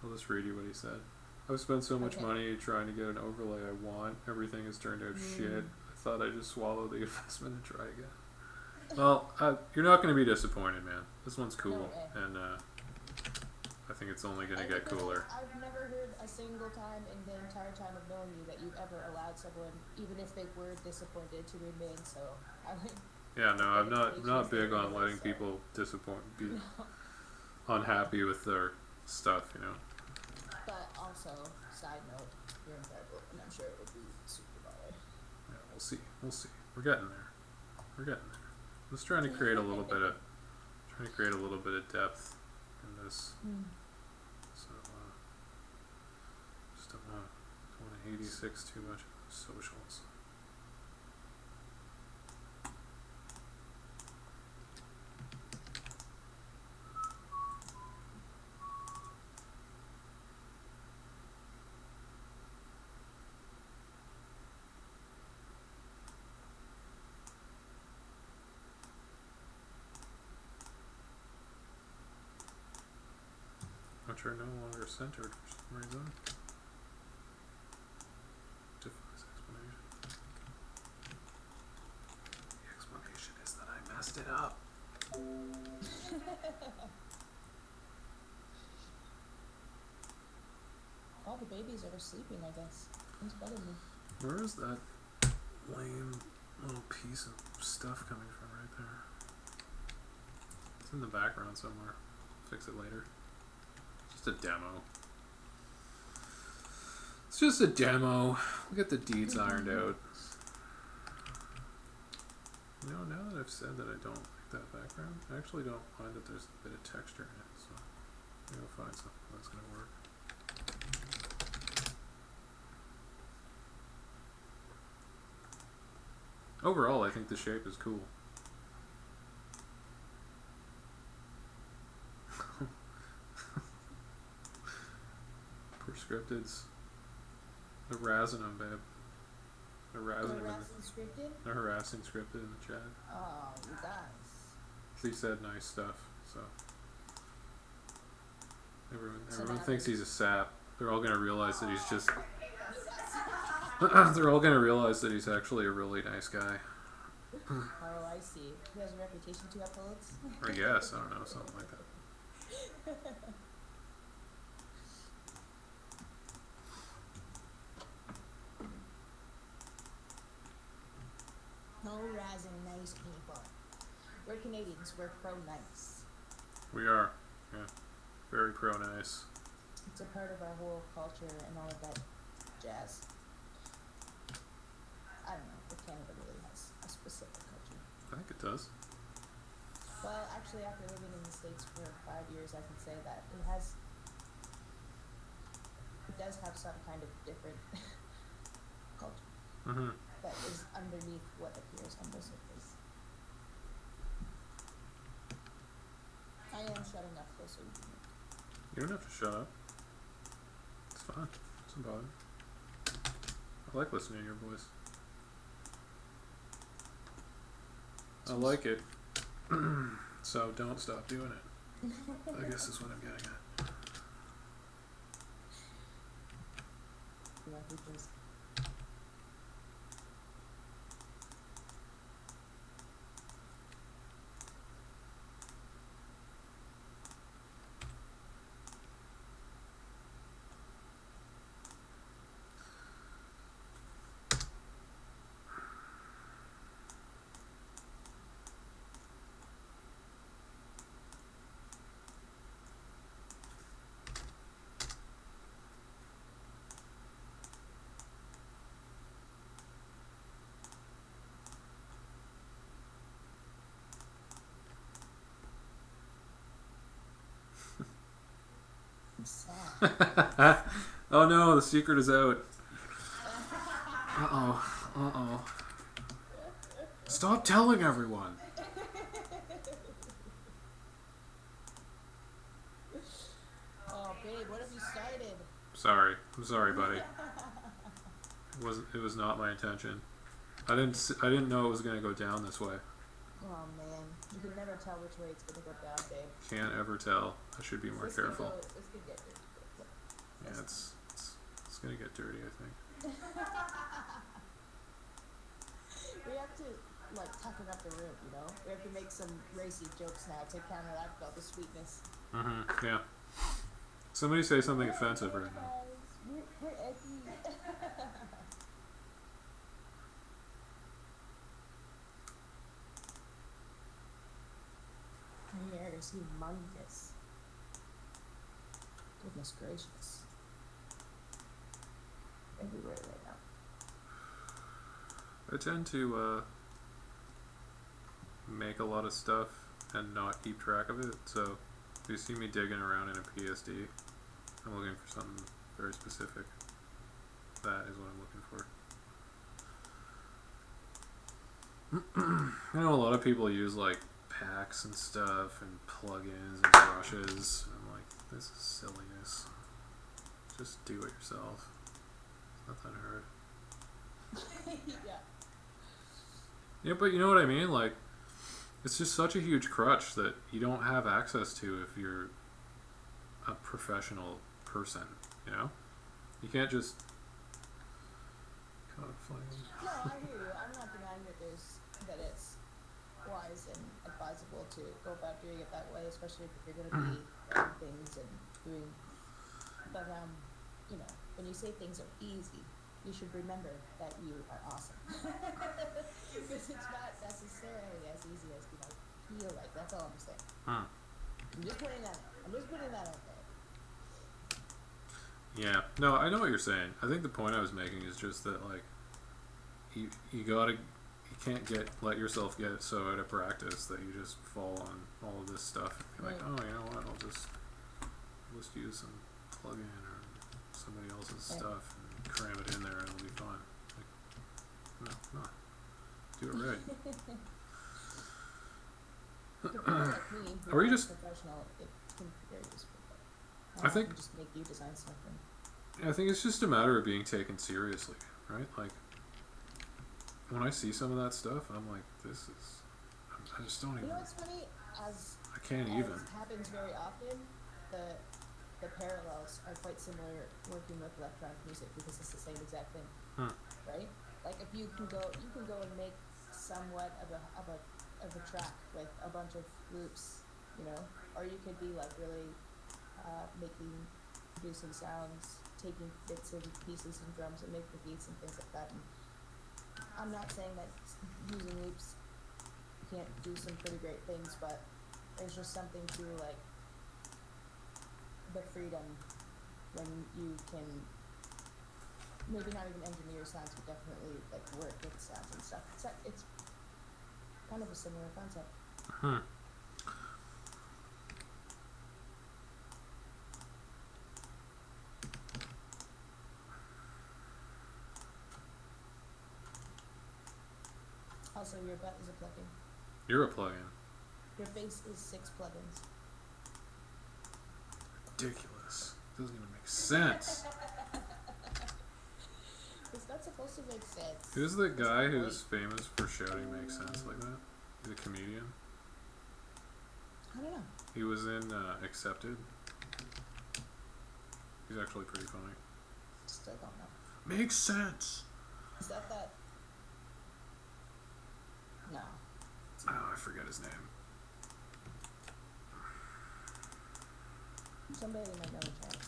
I'll just read you what he said. I've spent so much Okay. money trying to get an overlay I want. Everything has turned out shit. I thought I'd just swallow the investment and try again. Well, you're not going to be disappointed, man. This one's cool, No way. and I think it's only going to And get because cooler. I've never heard a single time in the entire time of knowing you that you've ever allowed someone, even if they were disappointed, to remain. So I would. Yeah, no, I'm not big on letting people be unhappy with their stuff, you know. But also, side note, you're incredible, and I'm sure it would be super baller. Yeah, we'll see. We're getting there. Just trying to create a little bit of depth in this. So just don't want to 86 too much socials. Which are no longer centered for some reason. Defies explanation. The explanation is that I messed it up. All the babies are sleeping, I guess. It's better than me. Where is that lame little piece of stuff coming from right there? It's in the background somewhere. Fix it later. Just a demo. It's just a demo. We'll get the deeds ironed out. You know, now that I've said that I don't like that background, I actually don't mind that there's a bit of texture in it, so maybe I'll find something that's gonna work. Overall, I think the shape is cool. Prescripteds. They're razzing them, babe. They're razzing them. Scripted? They're harassing scripted in the chat. Oh, you guys. He said nice stuff, so. So Everyone now- thinks he's a sap. They're all gonna realize that he's just. They're all gonna realize that he's actually a really nice guy. Oh, I see. He has a reputation to uphold. Or yes, I don't know, something like that. No razzing nice people. We're Canadians. We're pro-nice. We are, yeah, very pro nice. It's a part of our whole culture and all of that jazz. I don't know if Canada really has a specific culture. I think it does. Well, actually, after living in the States for 5 years, I can say that it has. it does have some kind of different culture Mm-hmm. that is underneath what appears on the surface. I am shutting up though, so you can. You don't have to shut up. It's fine. It doesn't bother me. I like listening to your voice. I like it. So don't stop doing it. I guess is what I'm getting at. Yeah, we just. I'm sad. Oh no, the secret is out. Uh-oh. Uh-oh. Stop telling everyone. Oh, babe, what have you started? Sorry. I'm sorry, buddy. It was not my intention. I didn't know it was going to go down this way. Oh man, you can never tell which way it's gonna go down, babe. Can't ever tell. I should be more careful. This could get dirty. Yeah, it's going to get dirty, I think. We have to like toughen up the room, you know. We have to make some racy jokes now to counteract all the sweetness. Mm-hmm. Yeah. Somebody say something offensive right now. We're edgy. My hair is humongous. Goodness gracious. Everywhere right now. I tend to make a lot of stuff and not keep track of it, so if you see me digging around in a PSD, I'm looking for something very specific. That is what I'm looking for. I know a lot of people use like packs and stuff and plugins and brushes. I'm like, this is silliness. Just do it yourself. It's not that hard. Yeah. Yeah, but you know what I mean? Like, it's just such a huge crutch that you don't have access to if you're a professional person, you know? You can't just... God, No, I hear you. I'm not denying that it's wise and advisable to go about doing it that way, especially if you're going to be writing things and doing. But you know, when you say things are easy, you should remember that you are awesome. Because it's not necessarily as easy as you might feel like. That's all I'm saying. I'm just putting that out there. Yeah, no, I know what you're saying. I think the point I was making is just that, like, you can't let yourself get so out of practice that you just fall on all of this stuff and be like, oh, you know what, I'll just use some plugin or somebody else's stuff and cram it in there and it'll be fine. Like, no, do it right. For people like me, who Or you aren't just... professional, it can be very useful. I think... Just make you design something. I think it's just a matter of being taken seriously, right? Like, when I see some of that stuff, I'm like, this is... I just don't even... You know what's funny? I can't even. As happens very often, the parallels are quite similar working with electronic music because it's the same exact thing, right? Like if you can go and make somewhat of a with a bunch of loops, you know, or you could be like really producing sounds, taking bits and pieces and drums and making beats and things like that. And I'm not saying that using loops can't do some pretty great things, but there's just something to like the freedom when you can maybe not even engineer sounds, but definitely like work with sounds and stuff. It's kind of a similar concept. Also, your butt is a plugin. You're a plugin. Your face is 6 plugins. Ridiculous. Doesn't even make sense. It's not supposed to make sense. Who's the That's guy the who's point. famous for shouting makes sense like that? He's a comedian. I don't know. He was in Accepted. He's actually pretty funny. Still don't know. Makes sense. Is that? No. Oh, I forget his name. Somebody might know each other.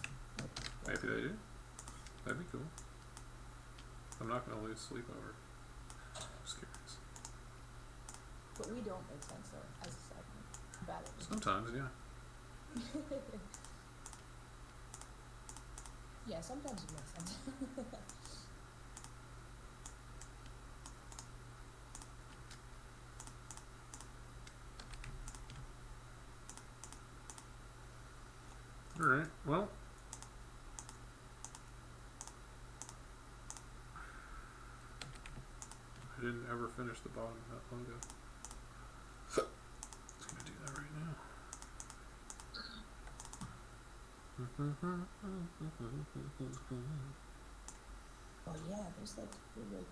Maybe they do. That'd be cool. I'm not gonna lose sleep over. Just curious. But we don't make sense though, as a segment. About it. Sometimes, yeah. Yeah, sometimes it makes sense. Alright, well. I didn't ever finish the bottom of that logo. Just gonna do that right now. Oh yeah, there's like really.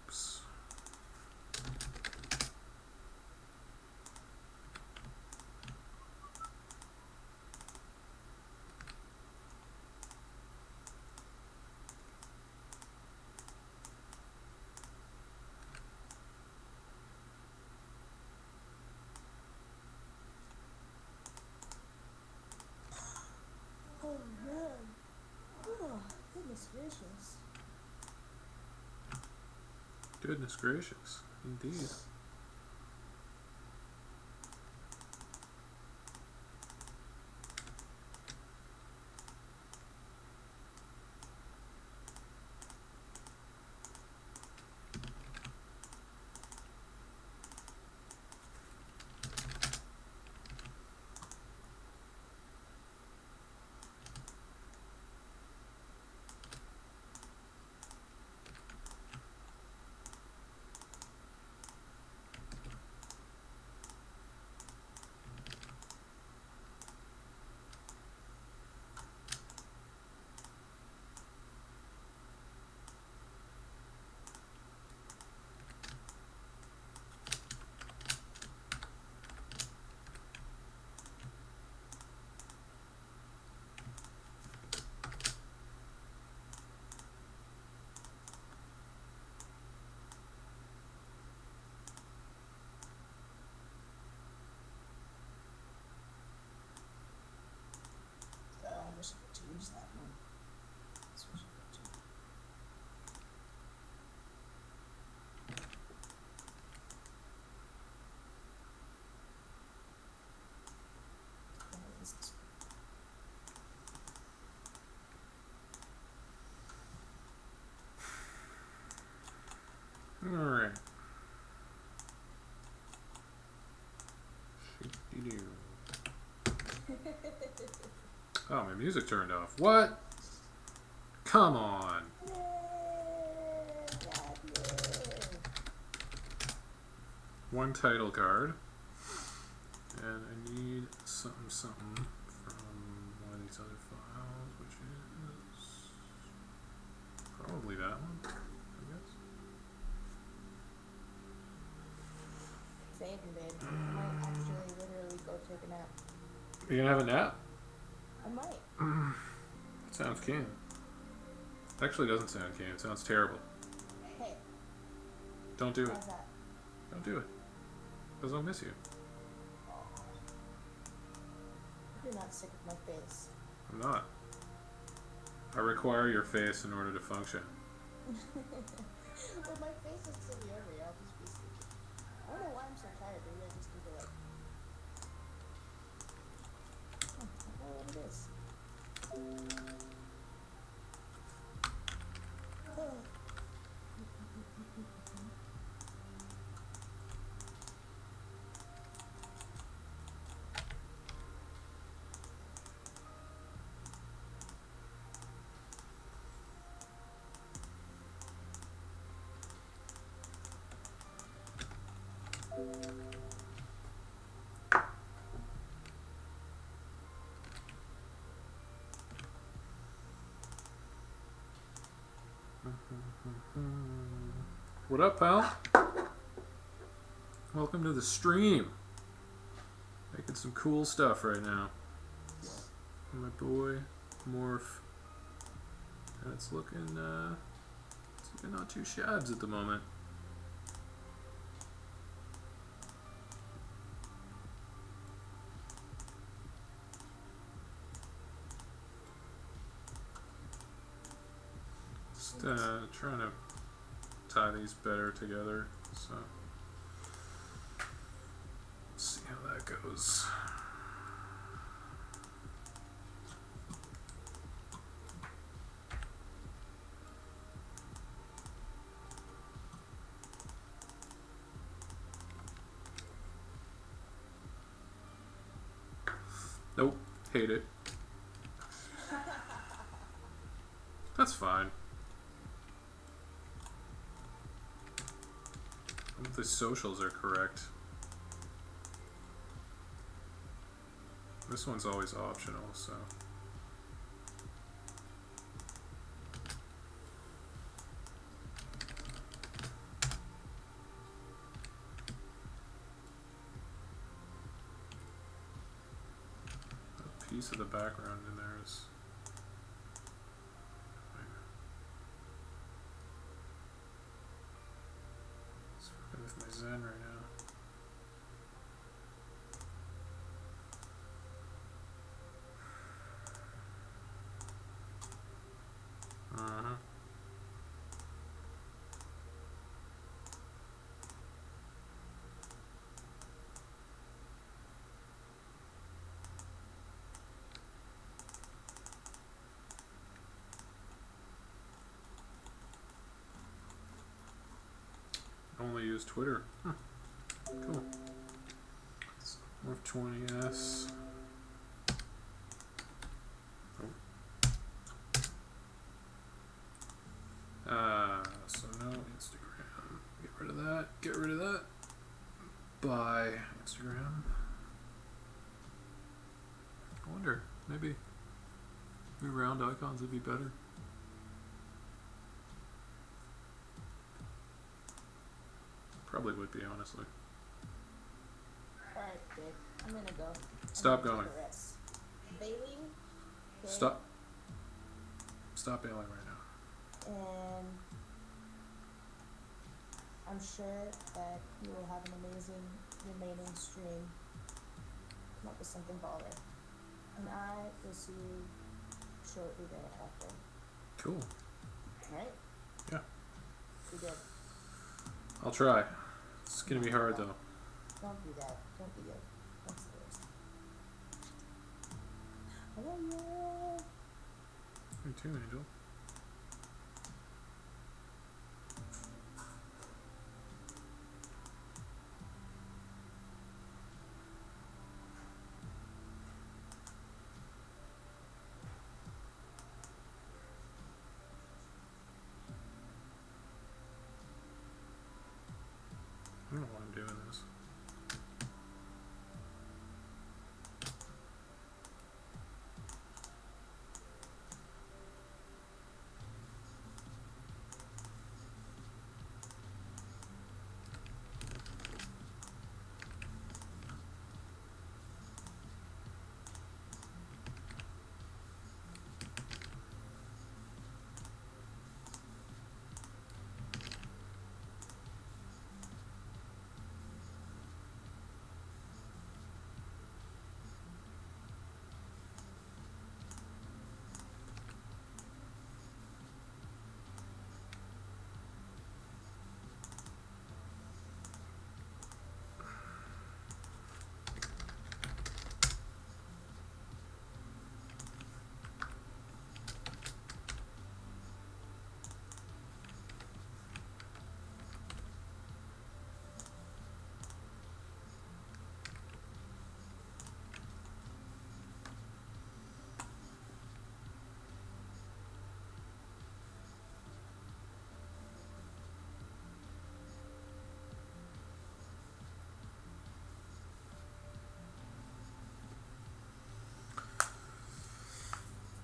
Oops. Oh man. Oh, goodness gracious. Goodness gracious. Indeed. Oh, my music turned off. What? Come on. One title card. And I need something from one of these other files, which is probably that one, I guess. Same, babe. I might actually literally go take a nap. You gonna have a nap? I might. Sounds keen. Actually doesn't sound keen. It sounds terrible. Hey. Don't do it. How's that? Don't do it. Because I'll miss you. You're not sick of my face. I'm not. I require your face in order to function. Well, my face is still over here. I'll just be sleepy. I don't know why I'm so tired. Maybe I just need to like. Oh, I don't know what it is. What up, pal? Welcome to the stream. Making some cool stuff right now. My boy, Morph. And it's looking not too shabs at the moment. Just trying to tie these better together, so let's see how that goes. Nope, hate it. That's fine. I hope the socials are correct. This one's always optional, so. A piece of the background in there is. With my Zen right now. Only use Twitter. Huh. Cool. Morph 20S. So no Instagram. Get rid of that. Get rid of that. Bye, Instagram. I wonder, maybe round icons would be better. Probably would be, honestly. Alright, babe. I'm gonna go. Stop going. Bailing. Okay. Stop bailing right now. And I'm sure that you will have an amazing remaining stream. Come up with something baller. And I will see you shortly thereafter. Cool. Alright? Yeah. Be good. I'll try. It's gonna be hard though. Don't do that. Don't be good. That's the worst. I love you. You too, Angel.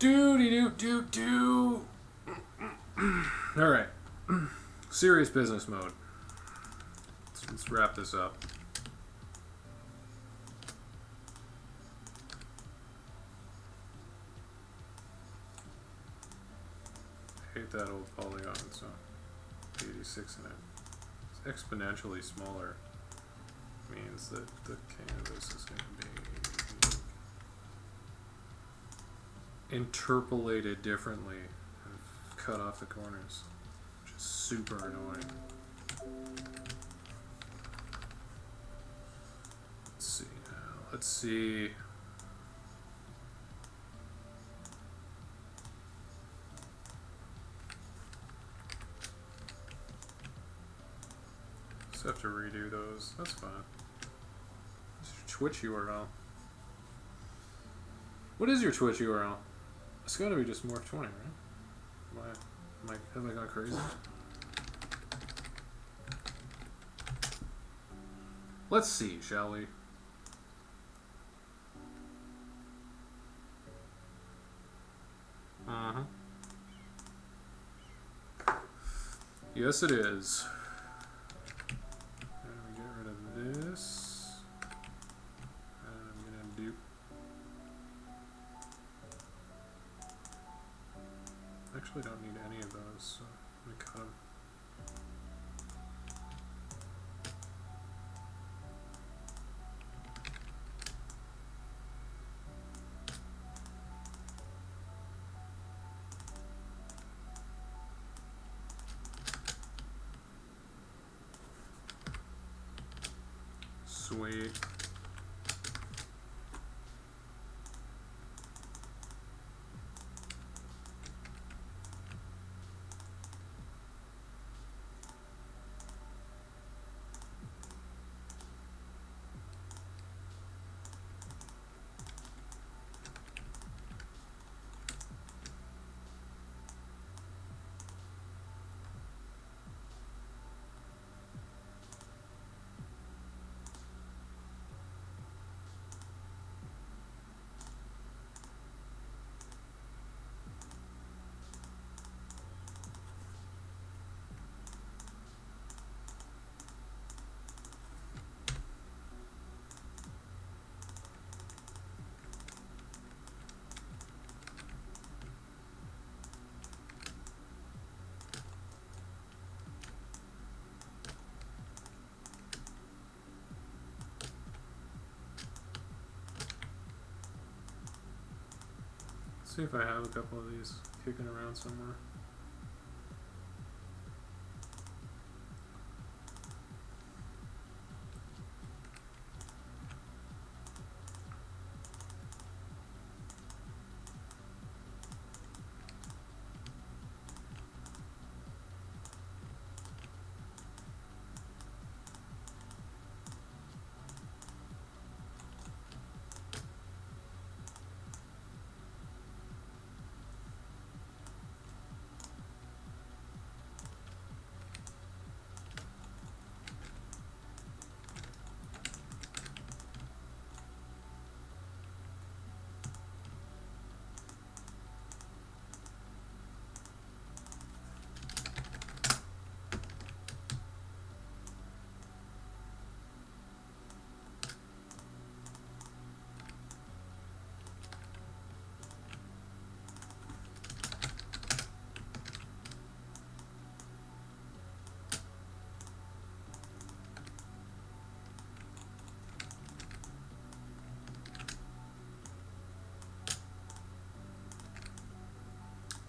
Doody doo doo doo. All right. Serious business mode. Let's wrap this up. I hate that old polygon, so 86 in it. It's exponentially smaller. Means that the canvas is going to be interpolated differently and cut off the corners, which is super annoying. Let's see now. Let's see. Just have to redo those. That's fine. Twitch URL. What is your Twitch URL? It's gotta be just Morph20, right? Have I gone crazy? Let's see, shall we? Yes, it is. And we get rid of this. Actually don't need any of those, so let me cut them. Sweet. See if I have a couple of these kicking around somewhere.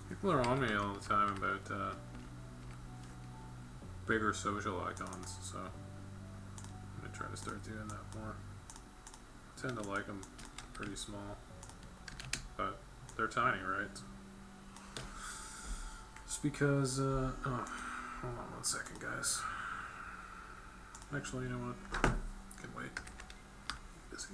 People are on me all the time about bigger social icons, so I'm going to try to start doing that more. I tend to like them pretty small, but they're tiny, right? Just because, oh, hold on 1 second, guys. Actually, you know what? I can wait. Busy.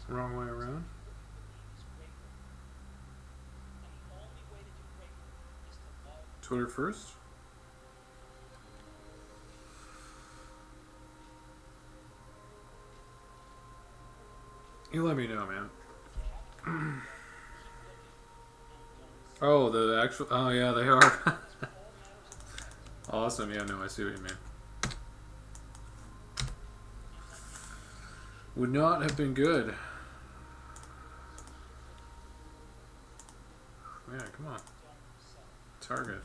Wrong way around. Twitter first. You let me know, man. Oh, the actual. Oh, yeah, they are. Awesome. Yeah, no, I see what you mean. Would not have been good. Yeah, come on. Target.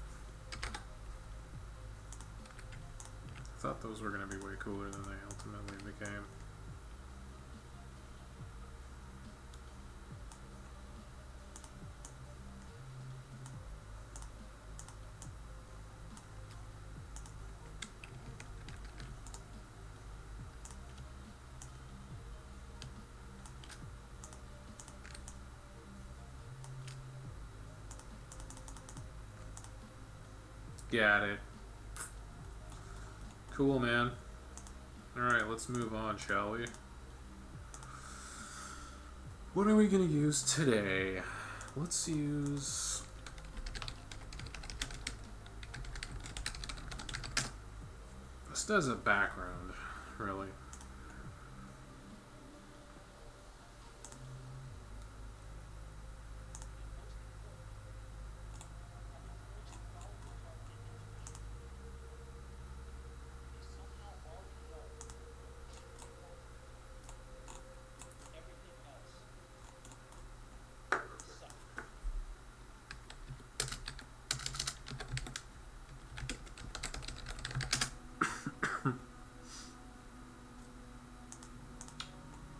I thought those were going to be way cooler than they ultimately became. Got it. Cool, man. Alright, let's move on, shall we? What are we going to use today? Let's use... This does a background, really.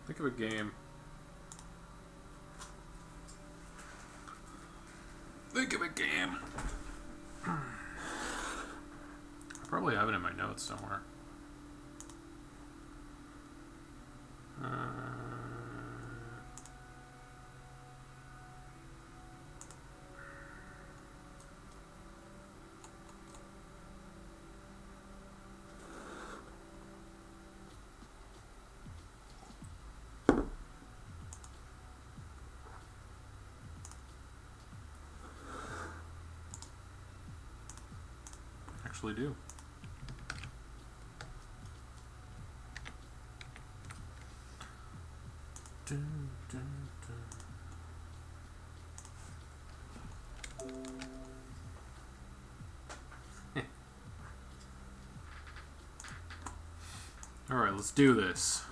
Think of a game. Think of a game. I probably have it in my notes somewhere. Actually do. Dun, dun, dun. Alright, let's do this.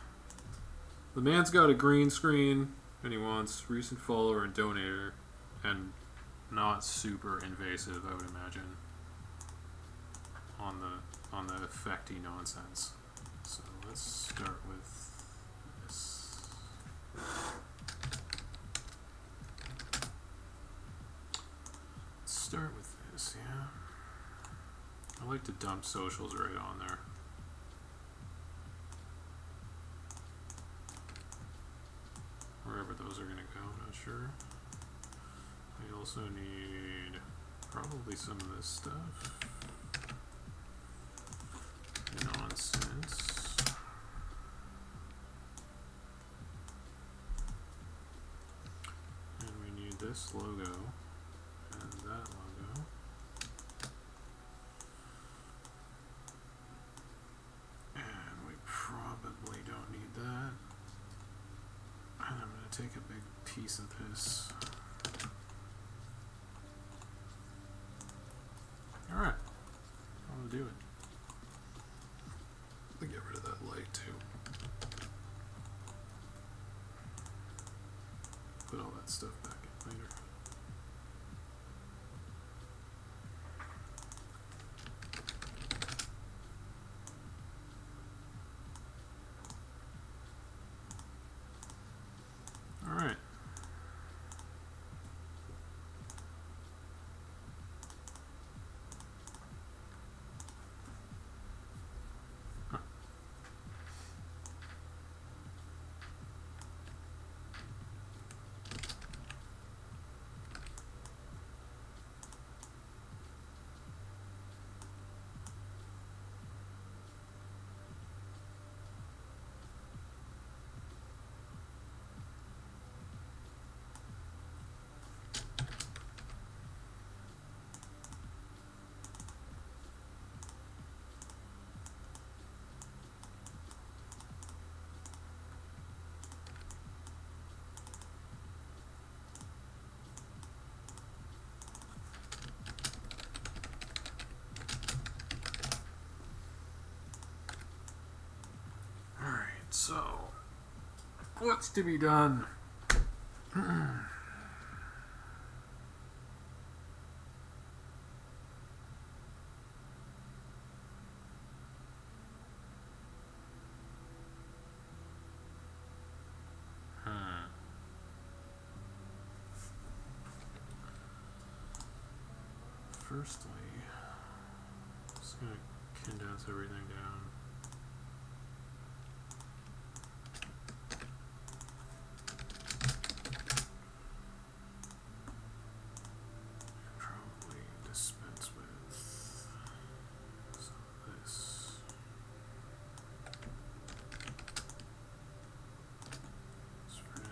The man's got a green screen and he wants recent follower and donator and not super invasive, I would imagine, on the effecty nonsense. So let's start with this. Let's start with this, yeah. I like to dump socials right on there. Wherever those are gonna go, I'm not sure. I also need probably some of this stuff. Nonsense. And we need this logo and that logo. And we probably don't need that. And I'm going to take a big piece of this. Alright. I'll do it. Get rid of that light too. Put all that stuff back in later. All right. What's to be done? Firstly, just gonna condense everything down. Probably dispense with some of this. Just for now.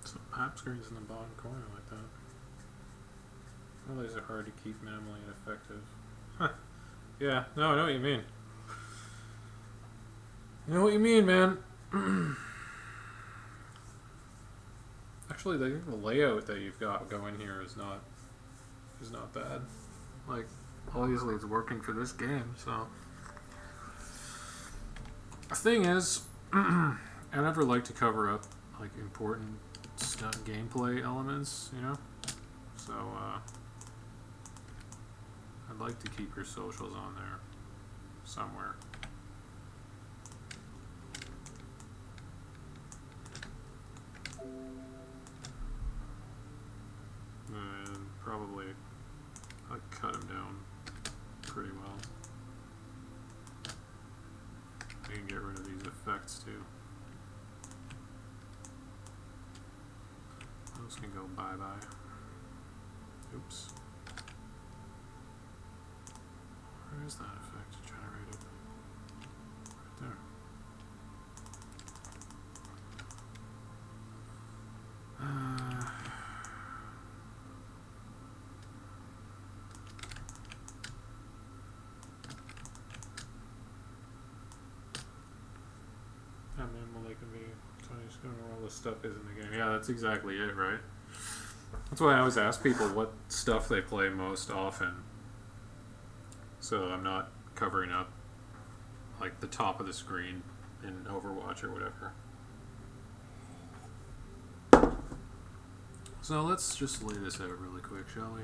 So map screens in the bottom corner like that. Well, these are hard to keep minimally effective. Huh. Yeah, no, I know what you mean. I know what you mean, man. Actually, the layout that you've got going here is not bad. Like, obviously it's working for this game, so. The thing is, I never like to cover up like important gameplay elements, you know? So, I'd like to keep your socials on there somewhere. And probably I'd cut him down pretty well. You can get rid of these effects too. Those can go bye-bye. Oops. Where is that effect generated? Right there. How minimal they can be. So I'm just going where all this stuff is in the game. Yeah, that's exactly it, right? That's why I always ask people what stuff they play most often. So I'm not covering up like the top of the screen in Overwatch or whatever. So let's just lay this out really quick, shall we?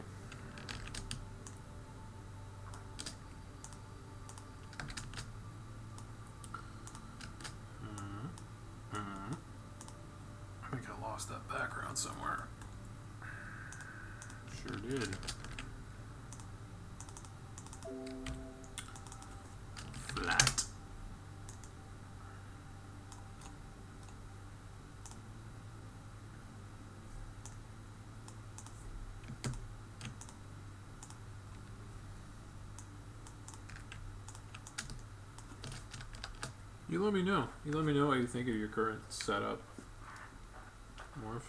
I think I lost that background somewhere. Sure did. Flat. You let me know. You let me know what you think of your current setup. Morph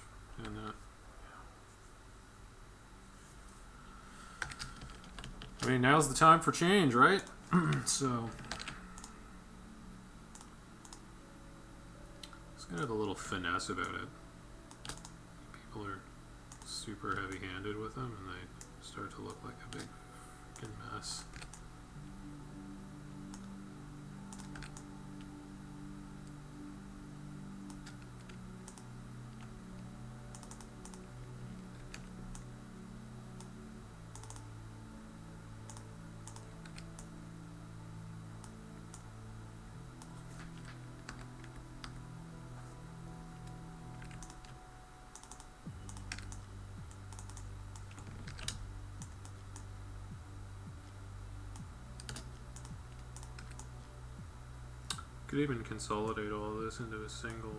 and that. I mean, now's the time for change, right? So, it's got a little finesse about it. People are super heavy-handed with them, and they start to look like a big freaking mess. Could even consolidate all of this into a single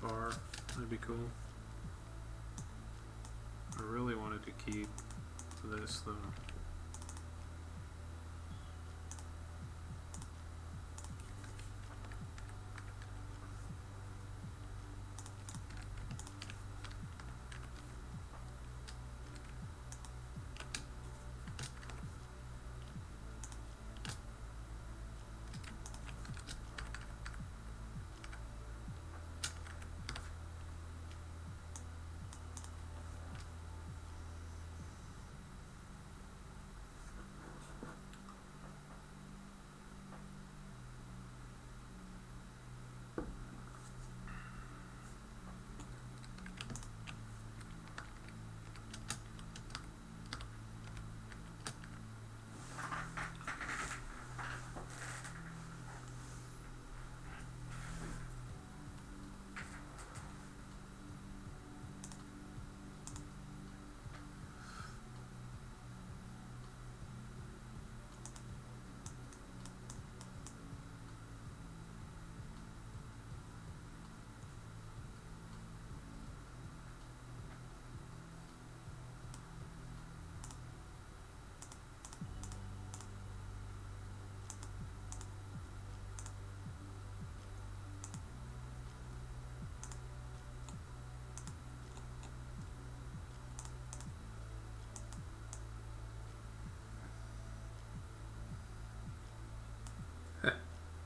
bar. That'd be cool. I really wanted to keep this though.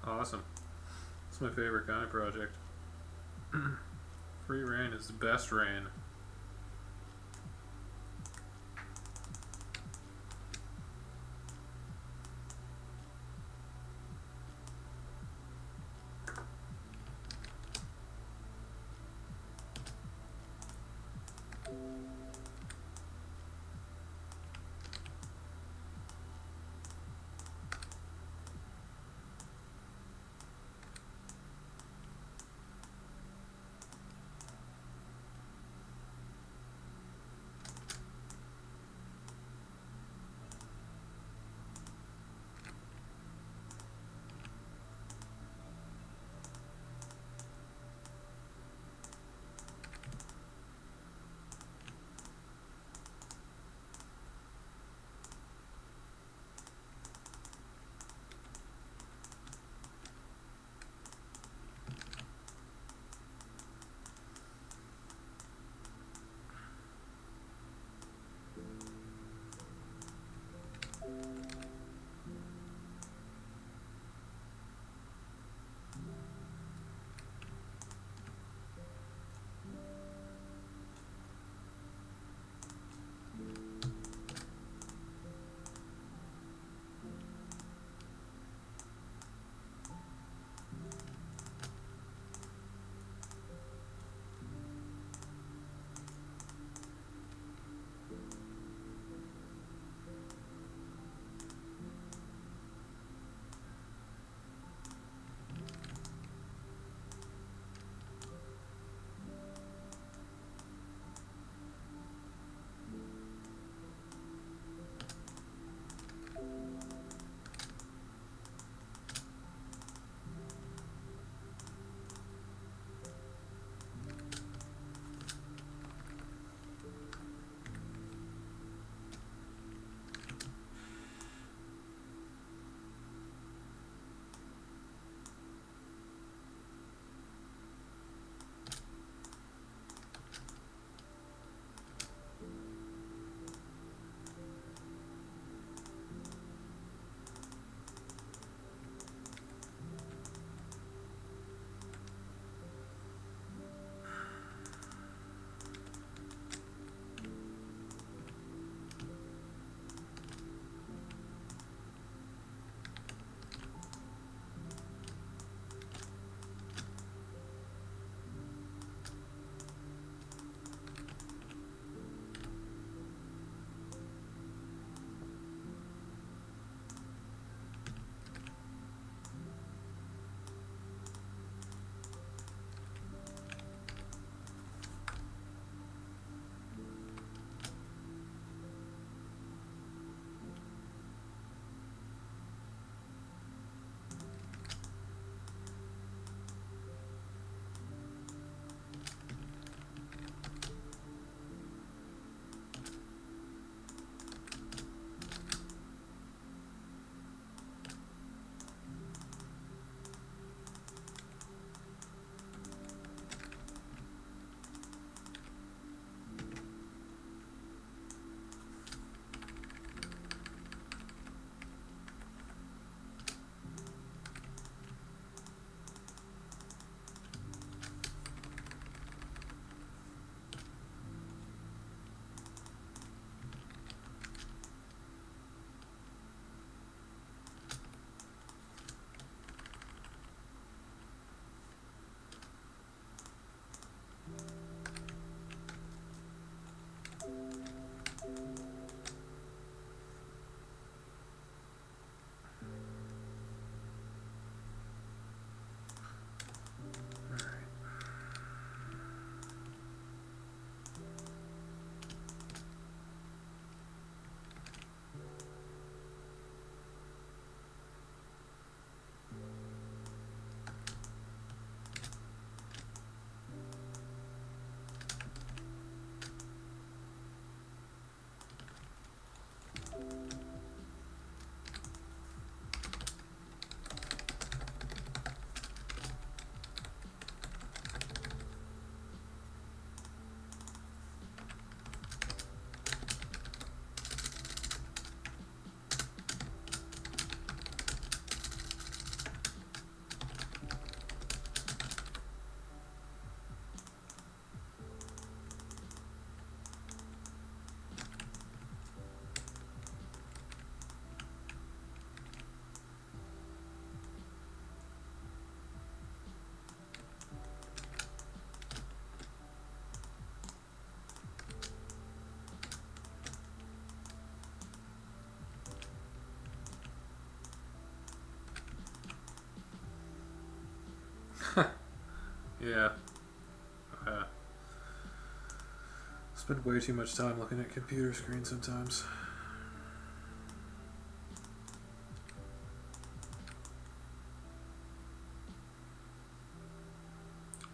Awesome. It's my favorite kind of project. Free reign is the best reign. Yeah. Uh, spend way too much time looking at computer screens sometimes.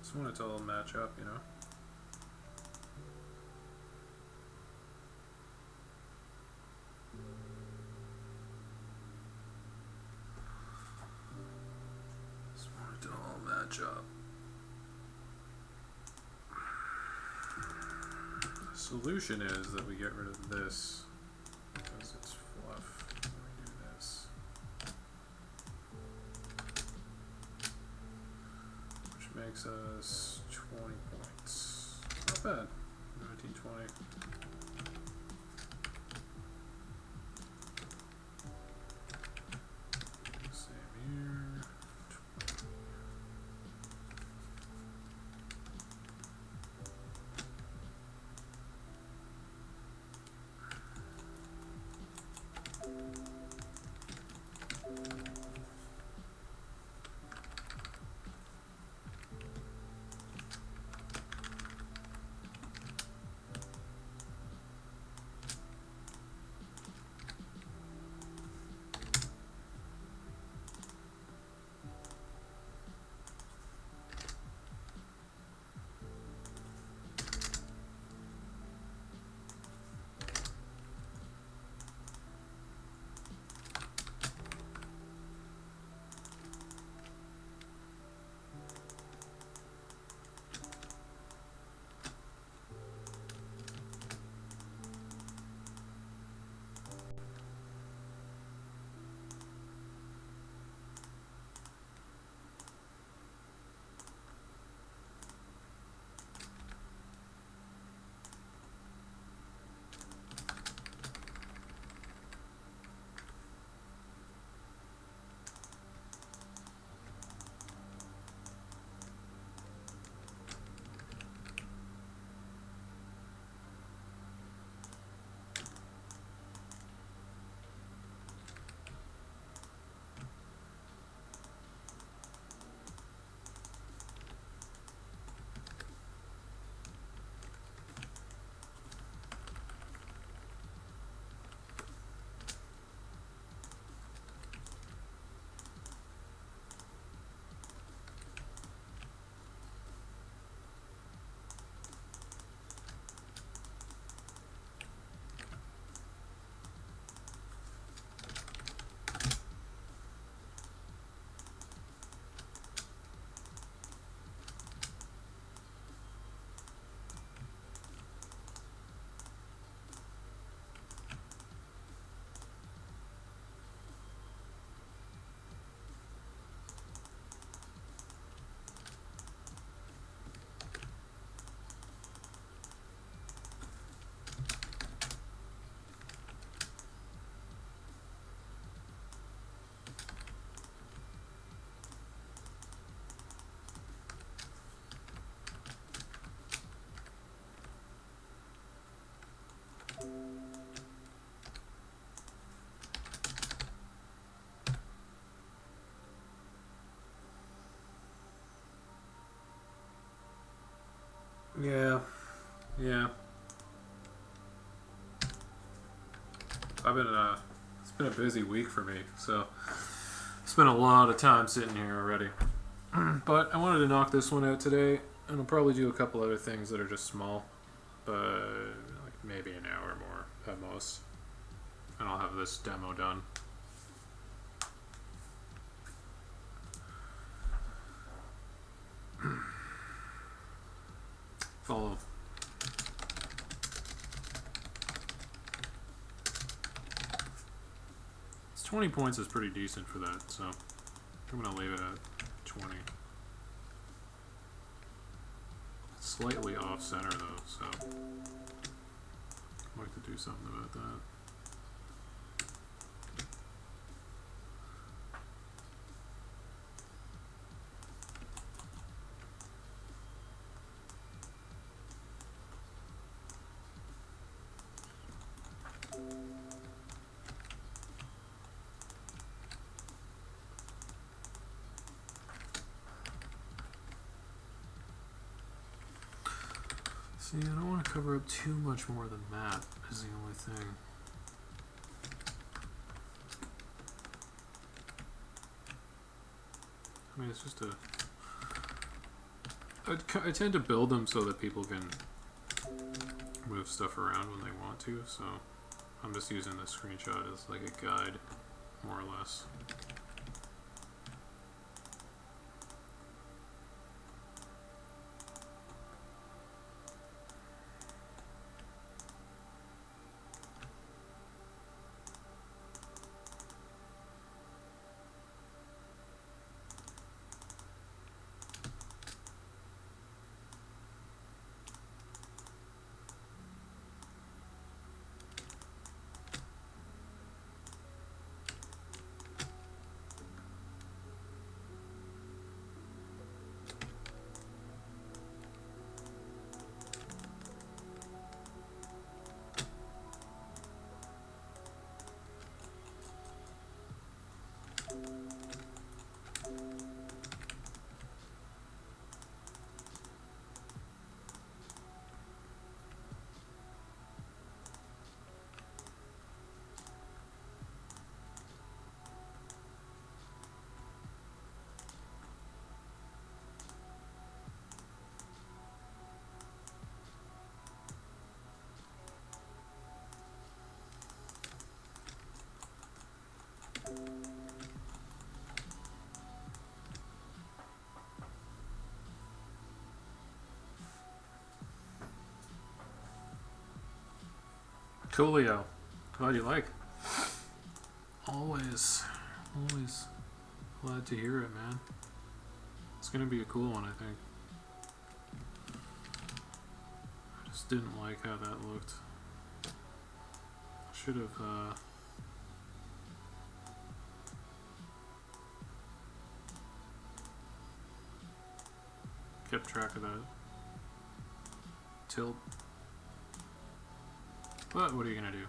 Just want it to all match up, you know? Just want it to all match up. The solution is that we get rid of this because it's fluff. And we do this, which makes us 20 points. Not bad. 1920. Same here. 20. Yeah. Yeah. I've been it's been a busy week for me, so spent a lot of time sitting here already. But I wanted to knock this one out today, and I'll probably do a couple other things that are just small, but like maybe an hour more at most, and I'll have this demo done. Follow. It's 20 points is pretty decent for that, so I'm gonna leave it at 20. It's slightly off center though, so I'd like to do something about that. See, I don't want to cover up too much more than that, is the only thing. I mean, it's just a... I tend to build them so that people can move stuff around when they want to, so I'm just using this screenshot as like a guide, more or less. Coolio. Glad you like. Always glad to hear it, man. It's gonna be a cool one, I think. I just didn't like how that looked. Should have, kept track of that. Tilt. But what are you gonna do?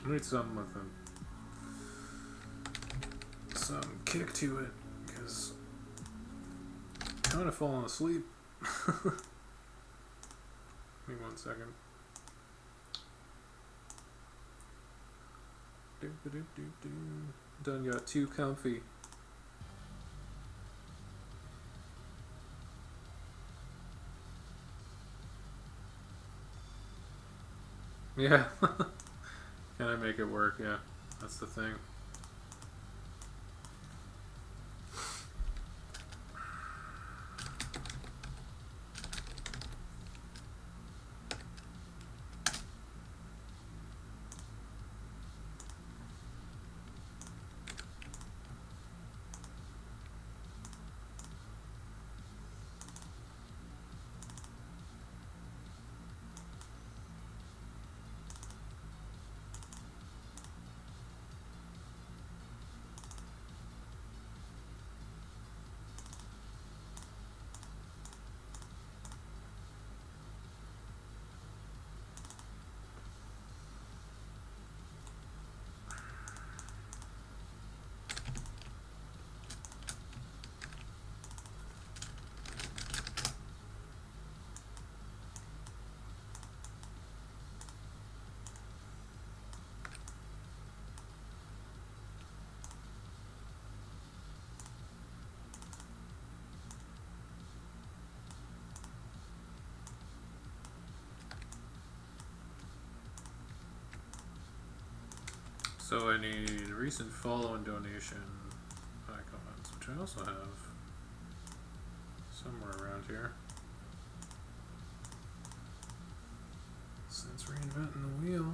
I need something with some kick to it, because I'm kind of falling asleep. Give me 1 second. Done got too comfy. Yeah. Can I make it work? Yeah. That's the thing. So I need recent follow and donation icons, which I also have somewhere around here. Since reinventing the wheel.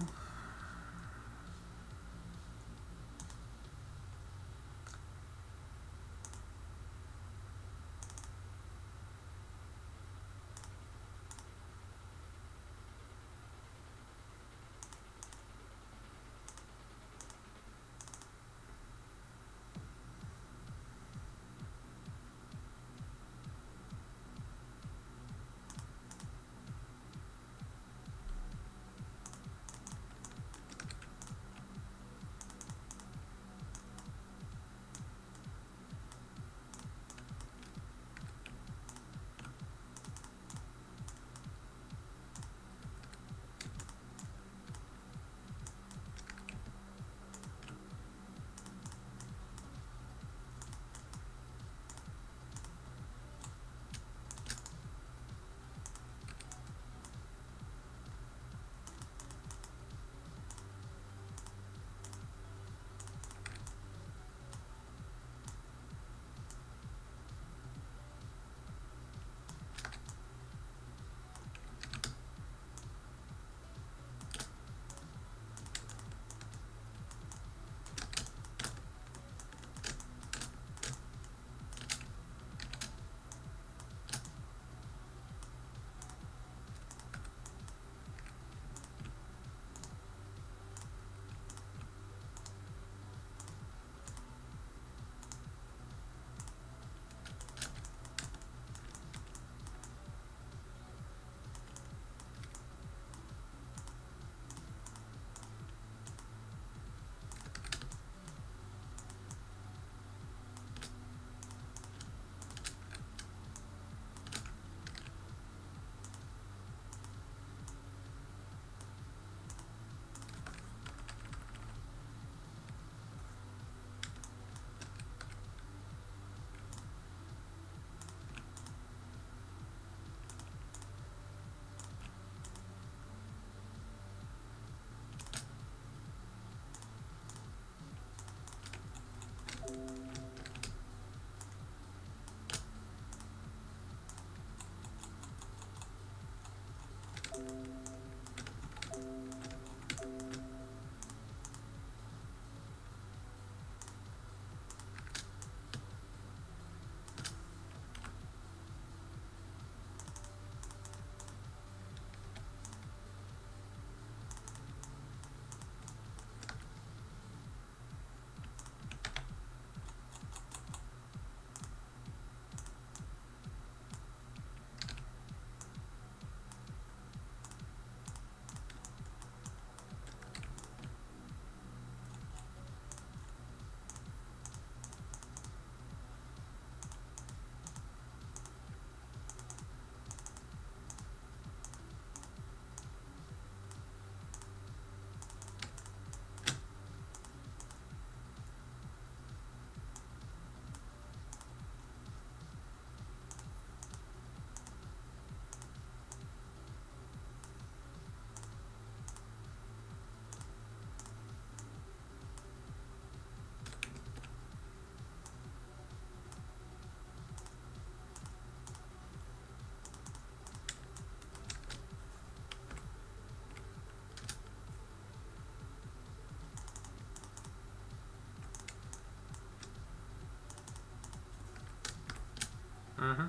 Mm-hmm.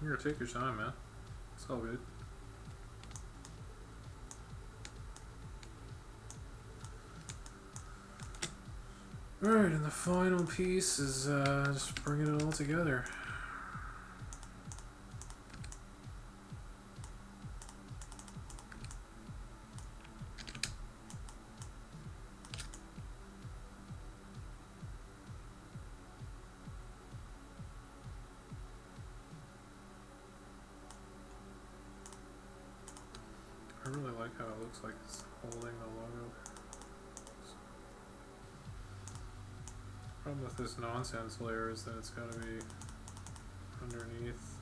You're gonna take your time, man. It's all good. Alright, and the final piece is just bringing it all together. I really like how it looks like it's holding the logo. Problem with this nonsense layer is that it's got to be underneath.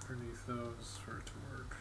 Underneath those for it to work.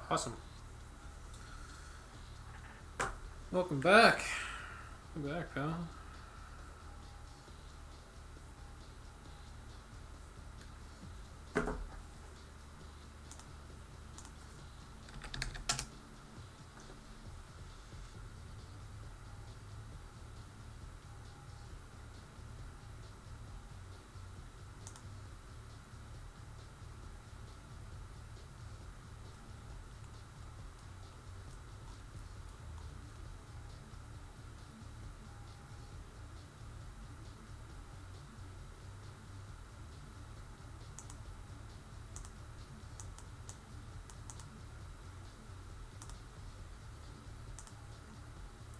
Awesome. Welcome back. Welcome back, pal.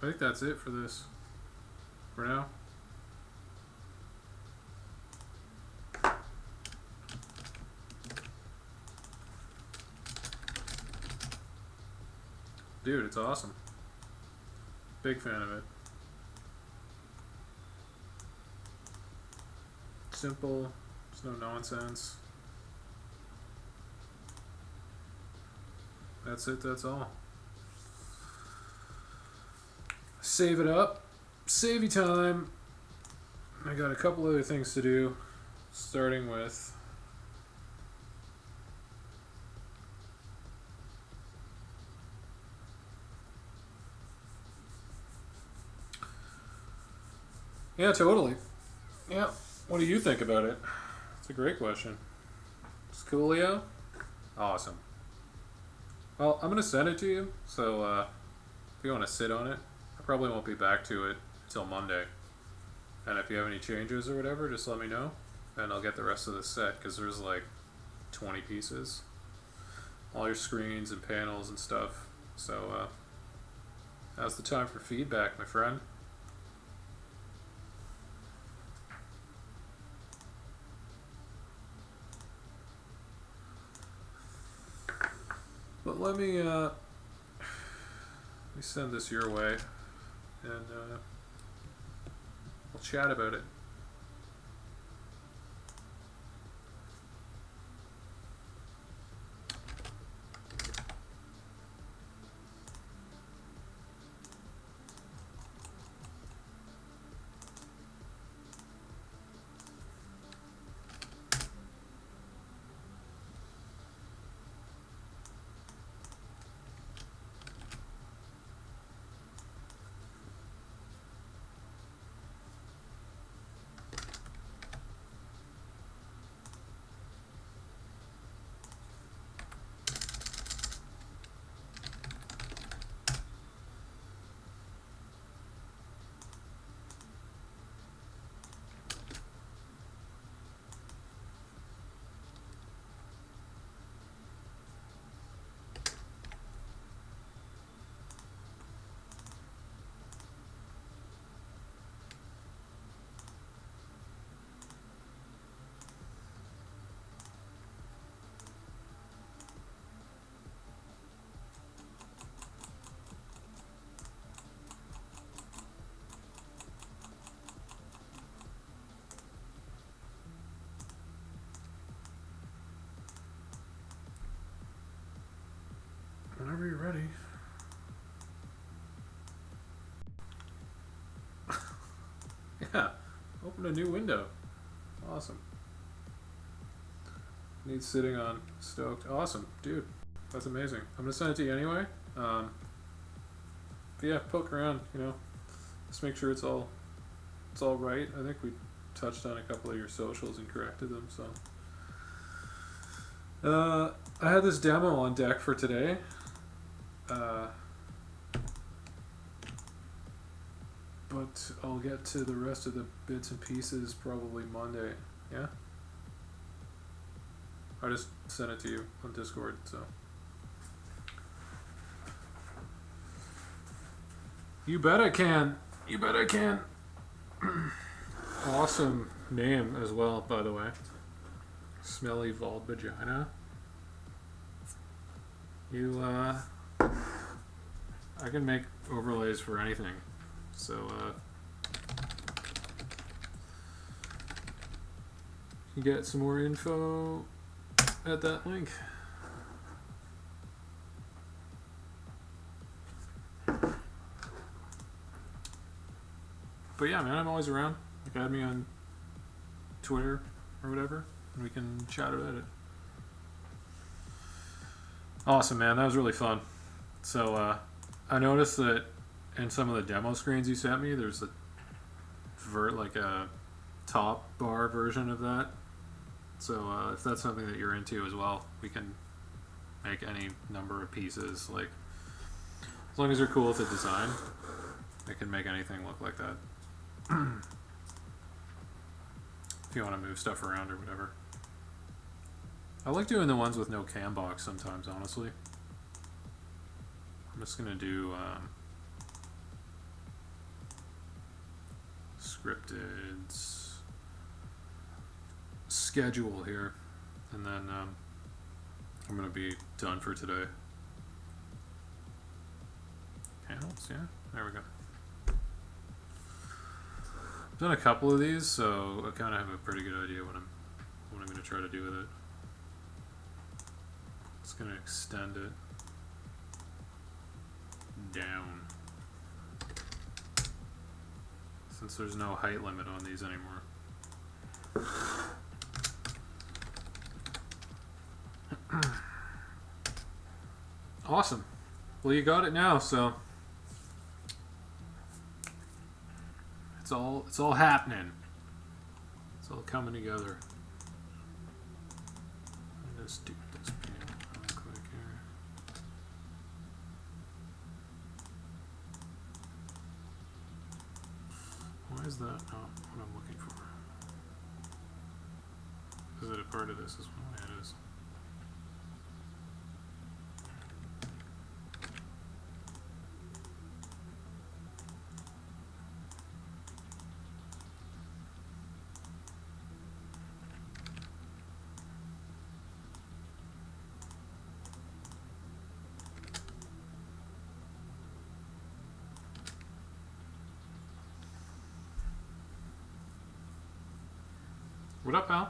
I think that's it for this. For now. Dude, it's awesome. Big fan of it. Simple. There's no nonsense. That's it, that's all. Save it up. Save you time. I got a couple other things to do. Starting with yeah, totally. Yeah. What do you think about it? It's a great question. It's coolio? Awesome. Well, I'm gonna send it to you, so if you want to sit on it, I probably won't be back to it until Monday. And if you have any changes or whatever, just let me know, and I'll get the rest of the set, because there's like 20 pieces. All your screens and panels and stuff. So now's the time for feedback, my friend. But let me send this your way, and we'll chat about it. Whenever you're ready. Yeah. Open a new window. Awesome. Needs sitting on. Stoked. Awesome. Dude. That's amazing. I'm gonna send it to you anyway. But yeah, poke around, you know. Just make sure it's all right. I think we touched on a couple of your socials and corrected them, so. I had this demo on deck for today. But I'll get to the rest of the bits and pieces probably Monday. Yeah? I just sent it to you on Discord, so. You bet I can. You bet I can. Awesome name as well, by the way. Smelly Vault Vagina. You, I can make overlays for anything. So, you can get some more info at that link. But yeah, man, I'm always around. Like, add me on Twitter or whatever, and we can chat about it. Awesome, man. That was really fun. So, I noticed that in some of the demo screens you sent me, there's a top bar version of that. So, if that's something that you're into as well, we can make any number of pieces. Like, as long as you're cool with the design, I can make anything look like that. If you want to move stuff around or whatever. I like doing the ones with no cam box sometimes, honestly. I'm just gonna do scripted schedule here, and then I'm gonna be done for today. Panels, yeah, there we go. I've done a couple of these, so I kind of have a pretty good idea what I'm gonna try to do with it. Just gonna extend it down, since there's no height limit on these anymore. Awesome. Well, you got it now, so it's all happening. It's all coming together. Let's do this panel real quick here. Why is that not what I'm looking for? Is it a part of this as well? Yeah, it is. What up, pal?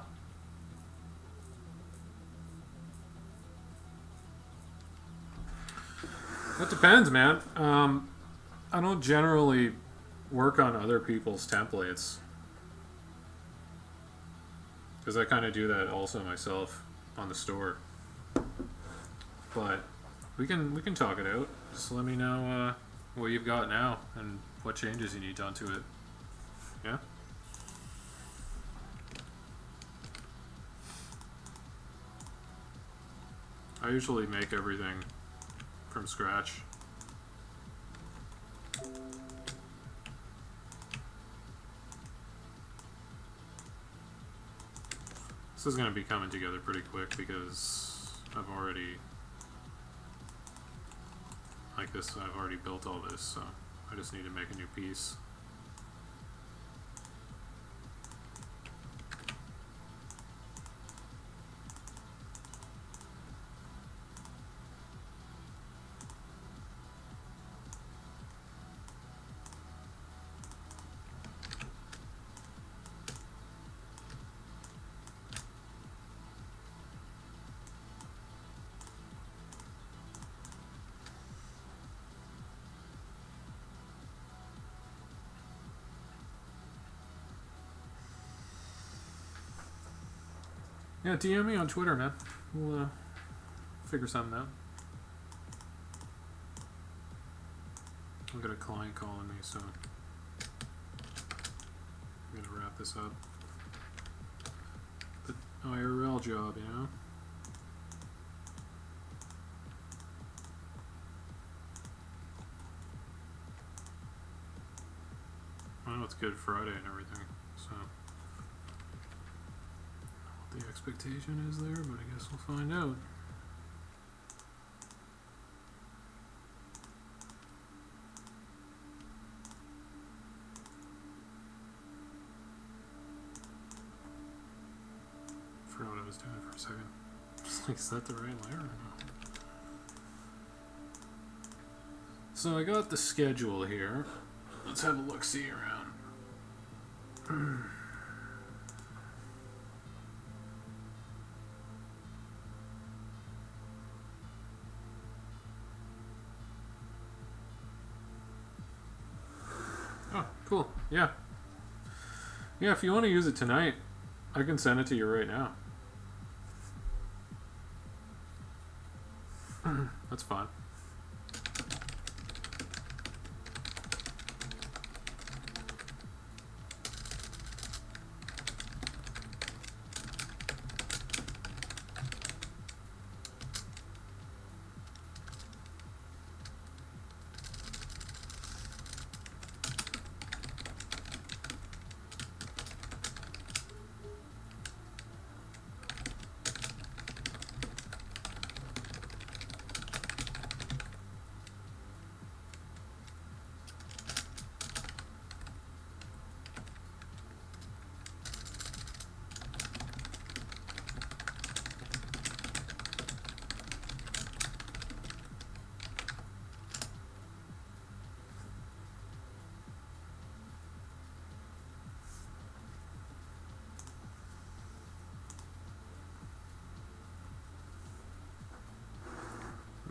It depends, man. I don't generally work on other people's templates, because I kind of do that also myself on the store. But we can talk it out. Just let me know what you've got now and what changes you need done to it. Yeah. I usually make everything from scratch. This is going to be coming together pretty quick because I've already built all this, so I just need to make a new piece. Yeah, DM me on Twitter, man. We'll figure something out. I've got a client calling me, so I'm gonna wrap this up. The IRL job, you know? I know it's Good Friday and everything, so what the expectation is there, but I guess we'll find out. Forgot what I was doing for a second. Just like, is that the right layer or no? So I got the schedule here. Let's have a look-see around. Oh, cool. Yeah. Yeah, if you want to use it tonight, I can send it to you right now. That's fine.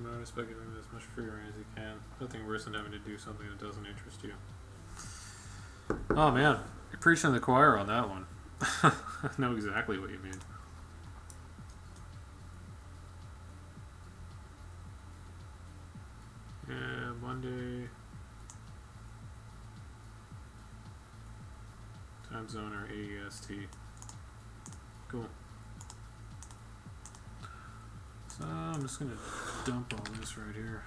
I'm not expecting as much free reign as you can. Nothing worse than having to do something that doesn't interest you. Oh man, you're preaching to the choir on that one. I know exactly what you mean. Yeah, Monday. Time zone or AEST. Cool. So I'm just gonna dump all this right here.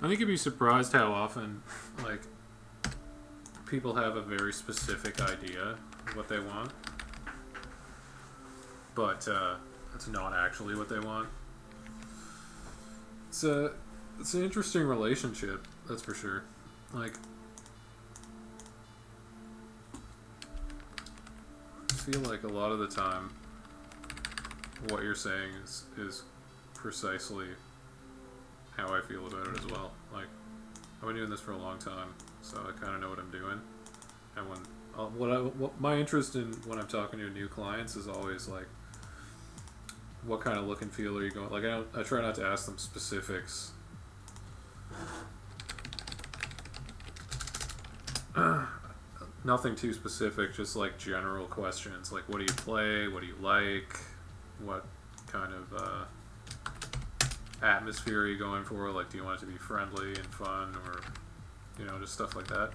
I think you'd be surprised how often, like, people have a very specific idea of what they want, but it's not actually what they want. It's an interesting relationship, that's for sure. Like, I feel like a lot of the time, what you're saying is precisely how I feel about it as well. Like, I've been doing this for a long time, so I kind of know what I'm doing. And what my interest in when I'm talking to new clients is always like, what kind of look and feel are you going? Like, I try not to ask them specifics. Nothing too specific, just like general questions, like what do you play, what do you like, what kind of atmosphere are you going for, like do you want it to be friendly and fun, or you know, just stuff like that.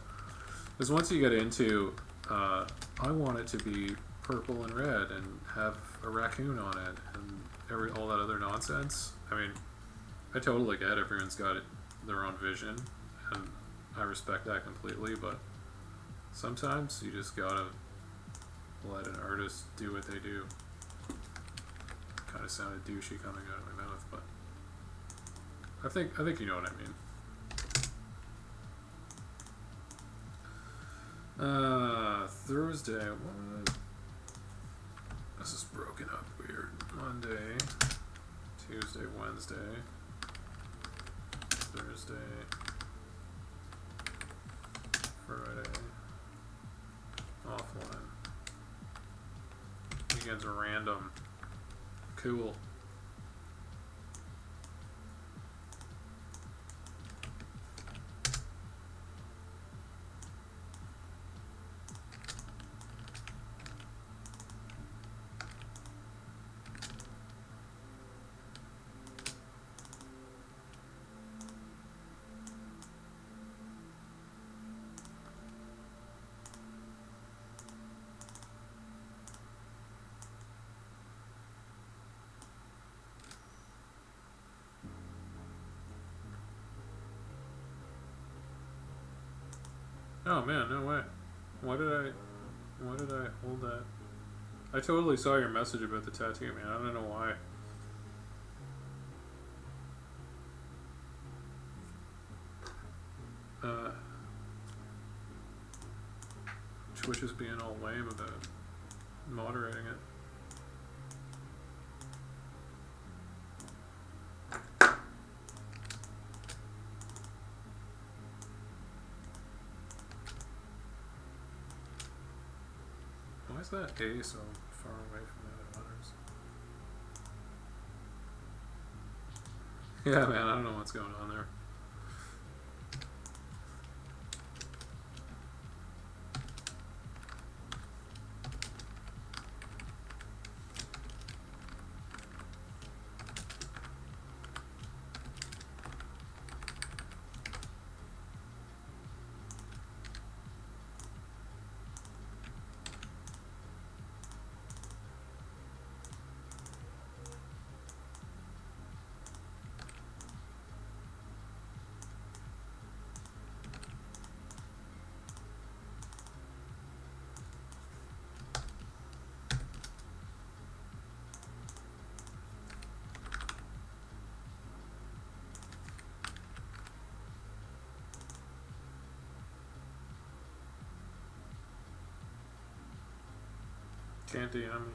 Because once you get into I want it to be purple and red and have a raccoon on it and all that other nonsense, I mean, I totally get everyone's got their own vision and I respect that completely, but sometimes you just gotta let an artist do what they do. Kind of sounded douchey coming out of my mouth, but I think you know what I mean. Thursday. What? This is broken up weird. Monday, Tuesday, Wednesday, Thursday, Friday, offline. against random. Cool. Oh man, no way. Why did I hold that? I totally saw your message about the tattoo, man. I don't know why. Twitch is being all lame about moderating it. Why is that A so far away from the other letters? Yeah, man, I don't know what's going on there. Can't DM me.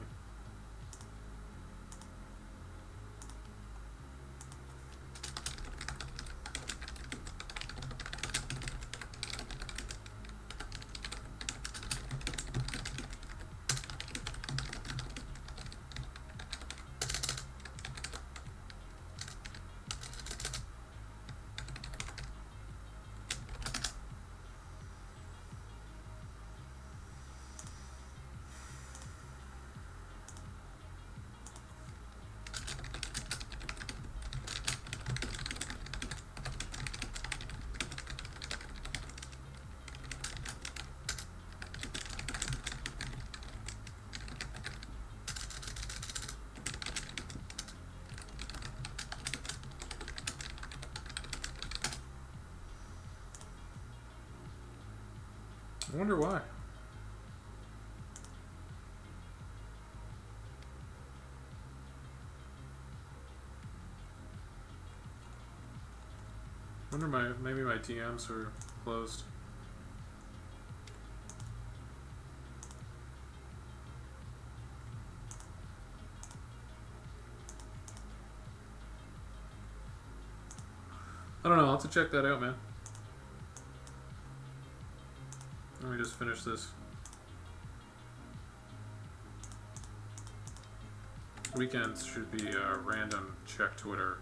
I wonder why. Maybe my DMs are closed. I don't know, I'll have to check that out, man. Let me just finish this. Weekends should be random check Twitter.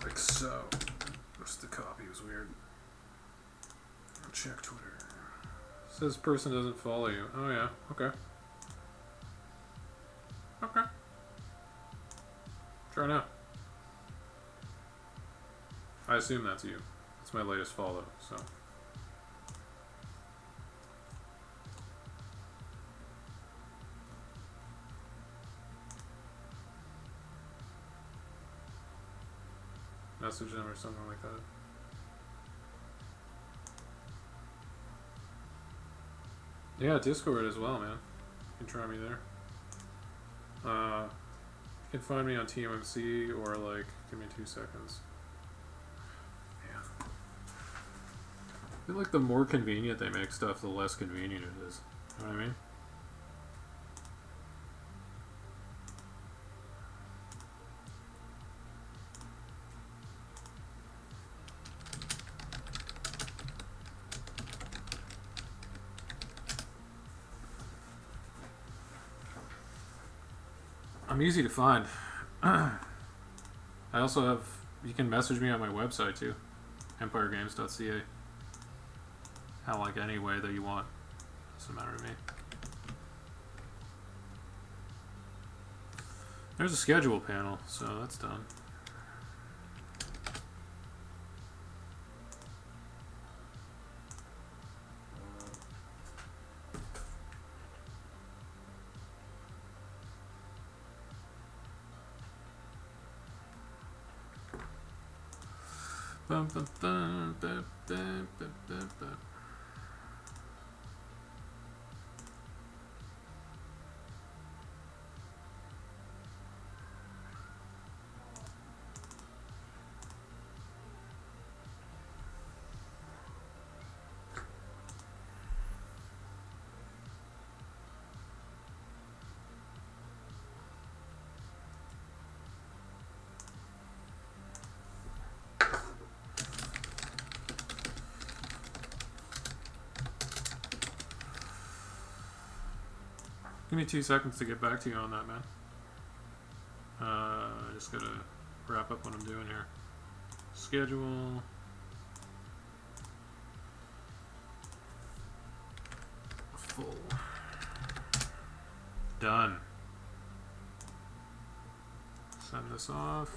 Like so. Just the copy was weird. Check Twitter. Says person doesn't follow you. Oh yeah, okay. Okay. Try now. I assume that's you. It's my latest follow, so. Message them or something like that. Yeah, Discord as well, man. You can try me there. You can find me on TMMC or like, give me 2 seconds. Yeah. I feel like the more convenient they make stuff, the less convenient it is. You know what I mean? I'm easy to find. I also have. You can message me on my website too, empiregames.ca. How like any way that you want. Doesn't matter to me. There's a schedule panel, so that's done. Bum, bum, bum, bum, bum, bum, bum, bum. Give me 2 seconds to get back to you on that, man. I just gotta wrap up what I'm doing here. Schedule. Full. Done. Send this off.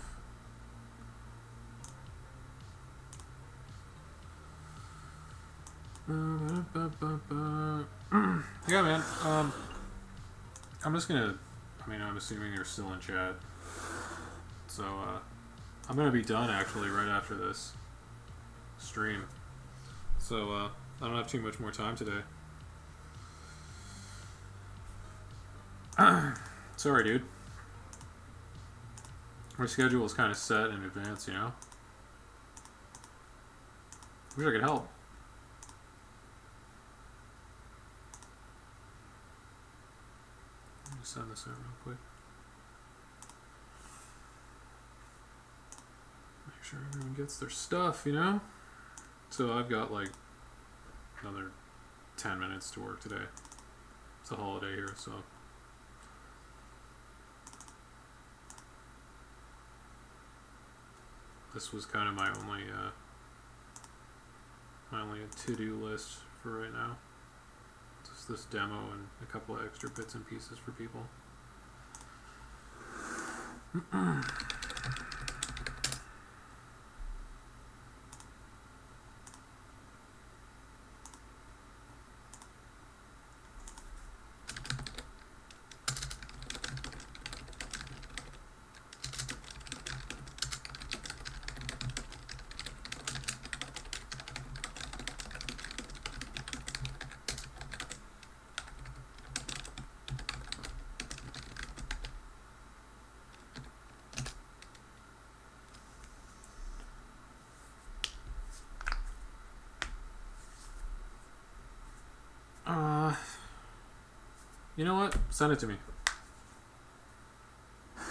Yeah, man. I'm just gonna. I mean, I'm assuming you're still in chat. So, I'm gonna be done actually right after this stream. So, I don't have too much more time today. Sorry, dude. My schedule is kind of set in advance, you know? Wish I could help. Let me send this out real quick. Make sure everyone gets their stuff, you know? So I've got like another 10 minutes to work today. It's a holiday here, so. This was kind of my only to-do list for right now. Just this demo and a couple of extra bits and pieces for people. You know what? Send it to me. If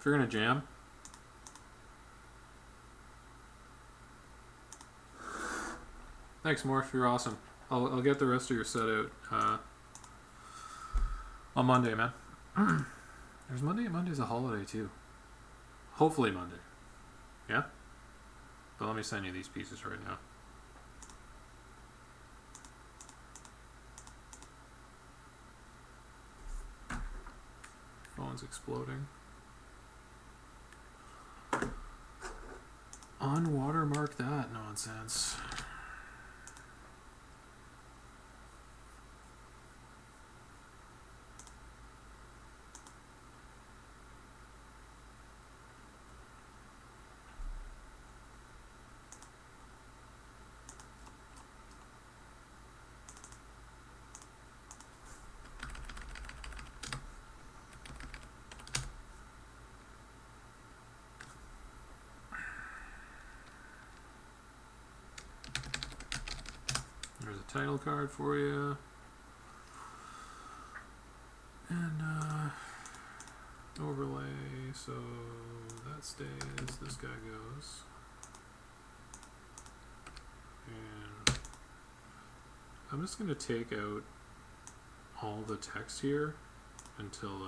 you're gonna jam. Thanks, Morph. You're awesome. I'll get the rest of your set out on Monday, man. There's Monday. Monday's a holiday too. Hopefully Monday. Yeah? But let me send you these pieces right now. Phone's exploding. Unwatermark that nonsense. There's a title card for you. And overlay, so that stays, this guy goes. And I'm just going to take out all the text here until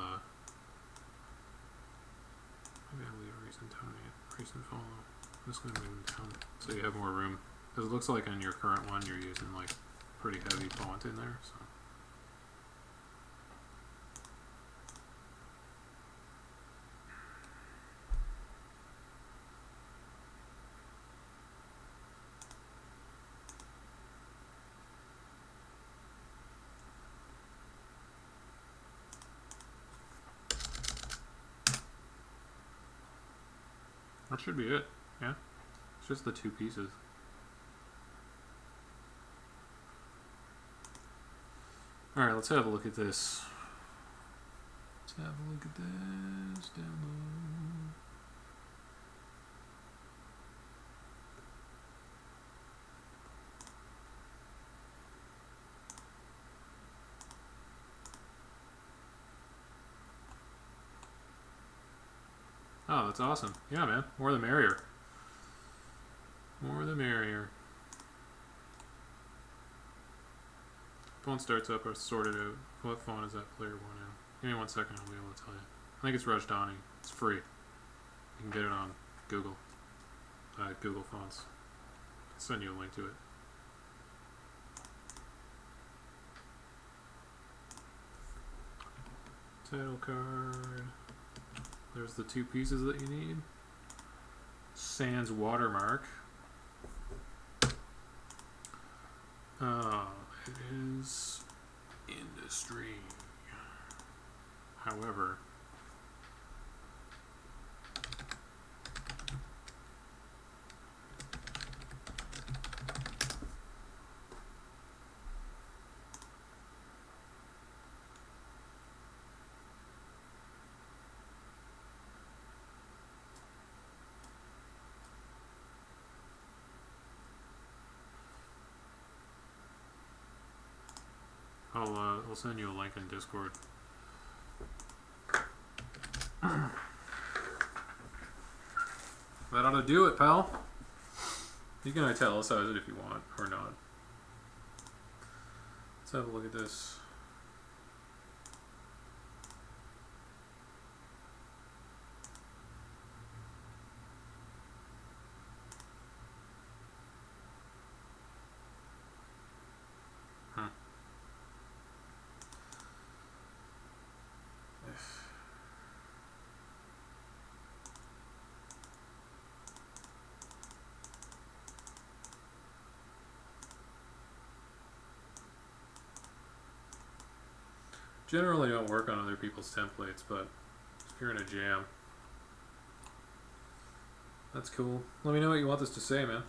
maybe I'll leave recent donate, recent follow. I'm just gonna move them down so you have more room. Because it looks like on your current one you're using like pretty heavy font in there. So. That should be it. Yeah, it's just the two pieces. Alright, let's have a look at this. Let's have a look at this. Download. Oh, that's awesome. Yeah, man. More the merrier. More the merrier. Phone starts up, I've sorted out. What phone is that player one in? Give me 1 second, I'll be able to tell you. I think it's Rajdhani. It's free. You can get it on Google. Google Fonts. I'll send you a link to it. Title card. There's the two pieces that you need. Sans watermark. It is industry. However, I'll send you a link in Discord. That ought to do it, pal. You can italicize it if you want, or not. Let's have a look at this. Generally don't work on other people's templates, but if you're in a jam, that's cool. Let me know what you want this to say, man.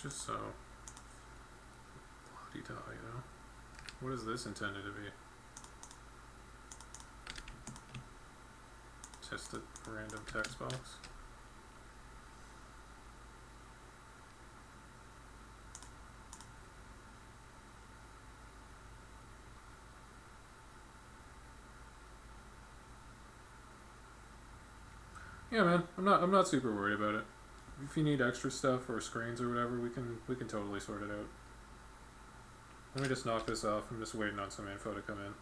Just so la-di-da, you know. What is this intended to be? Just a random text box. Yeah, man. I'm not super worried about it. If you need extra stuff or screens or whatever, we can totally sort it out. Let me just knock this off. I'm just waiting on some info to come in.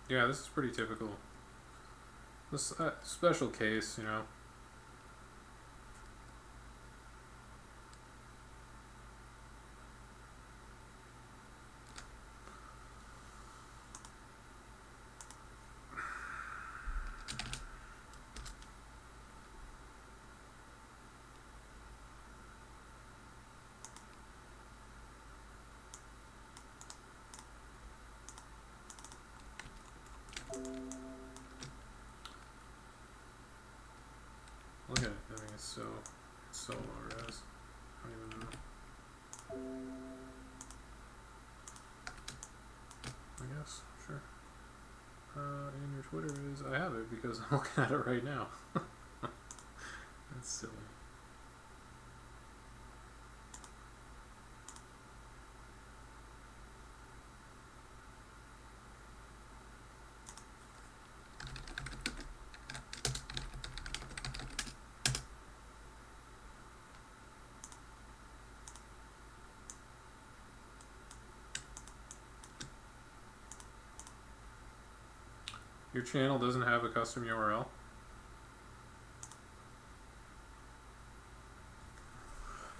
Yeah, this is pretty typical. This special case, you know. so solo res. I don't even know. I guess, sure. And your Twitter is, I have it because I'm looking at it right now. That's silly. Your channel doesn't have a custom URL?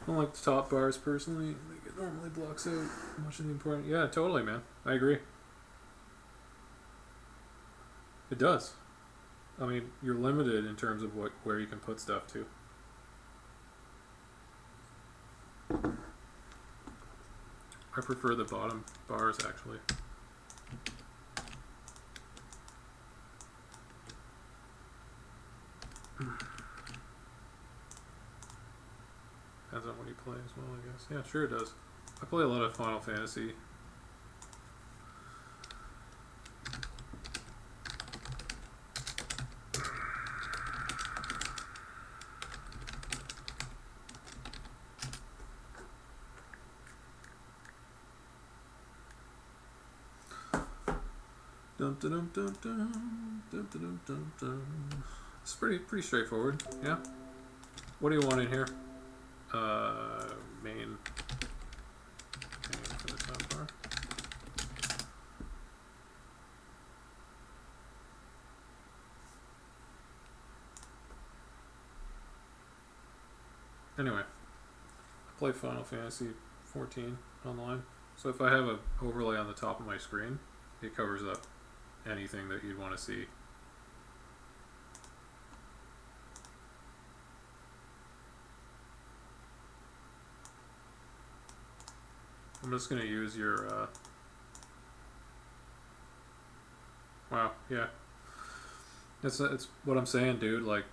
I don't like the top bars personally. Like it normally blocks out much of the important. Yeah, totally, man. I agree. It does. I mean, you're limited in terms of where you can put stuff to. I prefer the bottom bars actually. Depends on what you play as well, I guess. Yeah, sure it does. I play a lot of Final Fantasy. Dum dum dum dum dum dum dum dum. It's pretty straightforward. Yeah. What do you want in here? Main for the top bar. Anyway, I play Final Fantasy 14 online. So if I have an overlay on the top of my screen, it covers up anything that you'd want to see. I'm just going to use your, wow, yeah. It's what I'm saying, dude, like,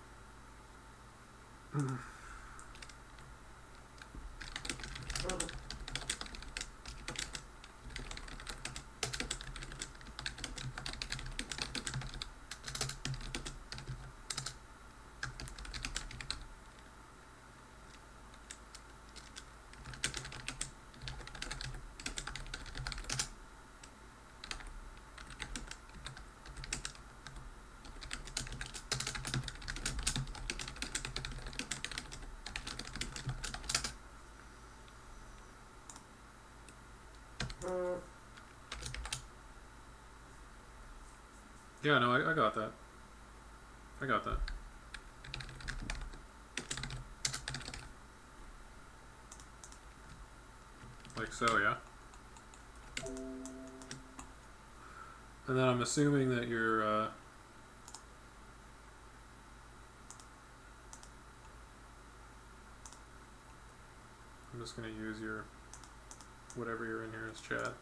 yeah, no, I got that. I got that. Like so, yeah. And then I'm assuming that you're, I'm just going to use your, whatever you're in here as chat,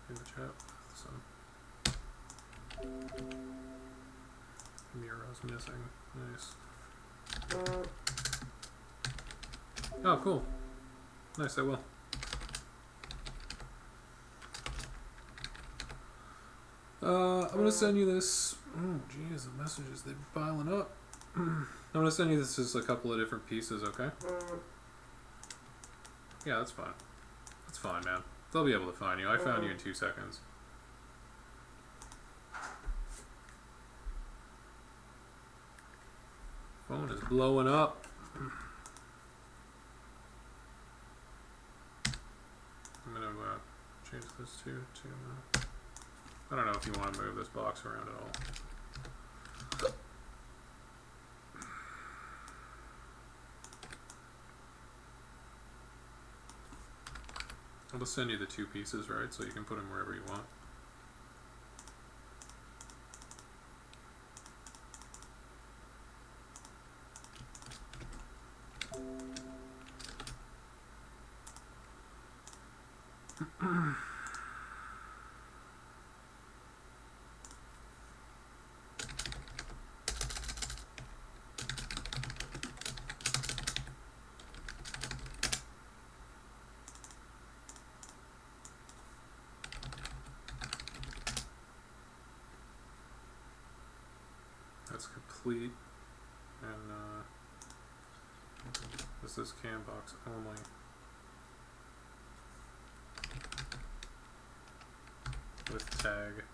in the chat. So, Miro's missing. Nice. Oh, cool. Nice, I will. I'm gonna send you this. Oh, geez, the messages, they're piling up. I'm gonna send you this as a couple of different pieces, okay? Yeah, that's fine. That's fine, man. They'll be able to find you. I found you in 2 seconds. Phone is blowing up. I'm gonna change this to I don't know if you want to move this box around at all. I'll just send you the 2 pieces, right? So you can put them wherever you want. That's complete. And this is cam box only. With tag.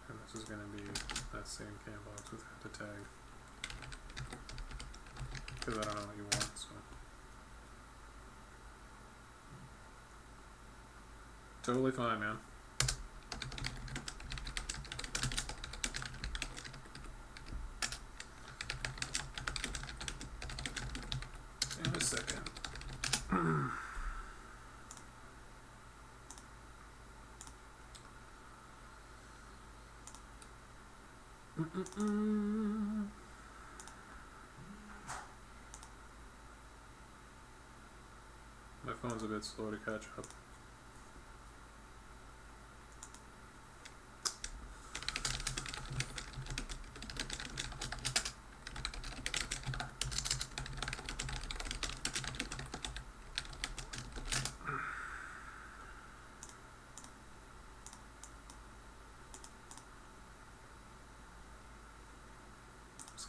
And this is going to be that same cam box without the tag. Because I don't know what you want, so. Totally fine, man. In a second. My phone's a bit slow to catch up.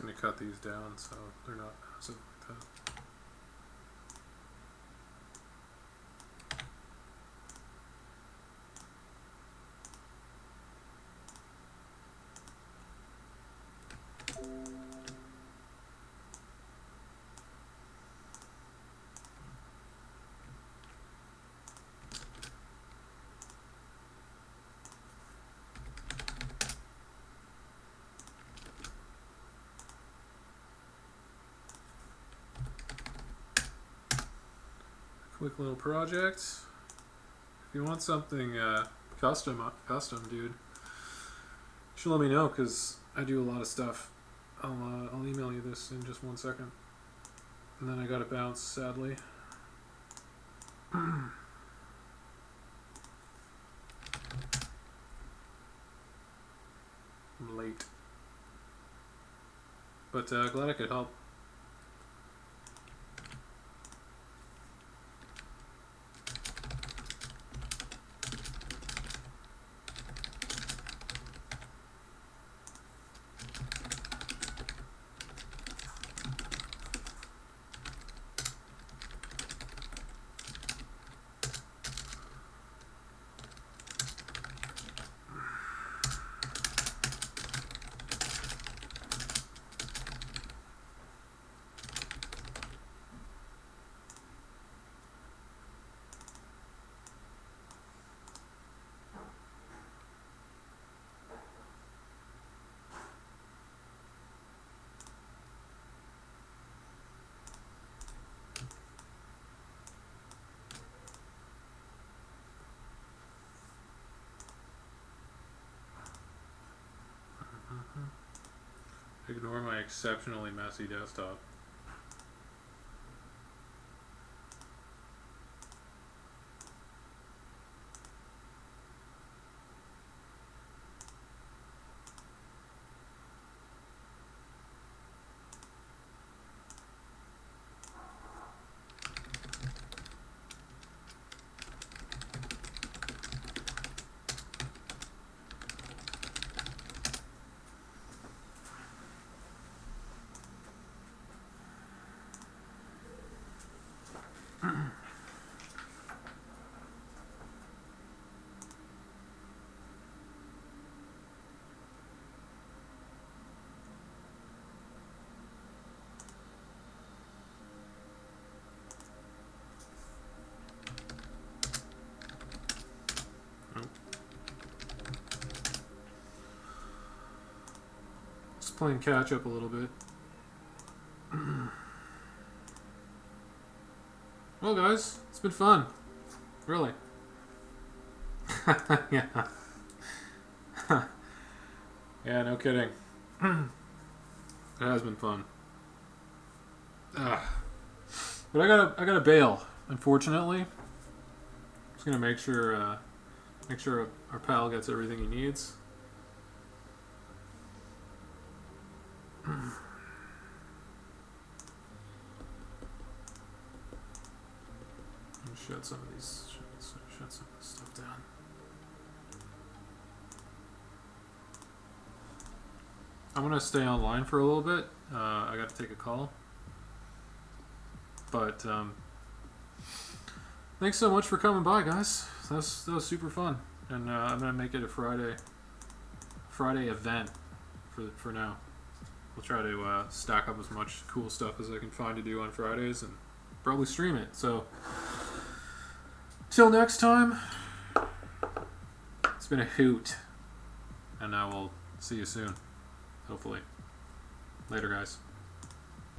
I'm going to cut these down so they're not massive like that. Quick little project. If you want something custom, dude, you should let me know because I do a lot of stuff. I'll email you this in just 1 second, and then I got to bounce. Sadly, I'm late, but glad I could help. Ignore my exceptionally messy desktop. Playing catch up a little bit. Well, guys, it's been fun. Really. Yeah. Yeah, no kidding. It has been fun. Ugh. But I gotta bail. Unfortunately, just gonna make sure our pal gets everything he needs. Shut some of these. Shut some of this stuff down. I'm gonna stay online for a little bit. I got to take a call. But thanks so much for coming by, guys. That was super fun, and I'm gonna make it a Friday event for now. We'll try to stack up as much cool stuff as I can find to do on Fridays, and probably stream it. So till next time, it's been a hoot, and I will see you soon. Hopefully. Later, guys.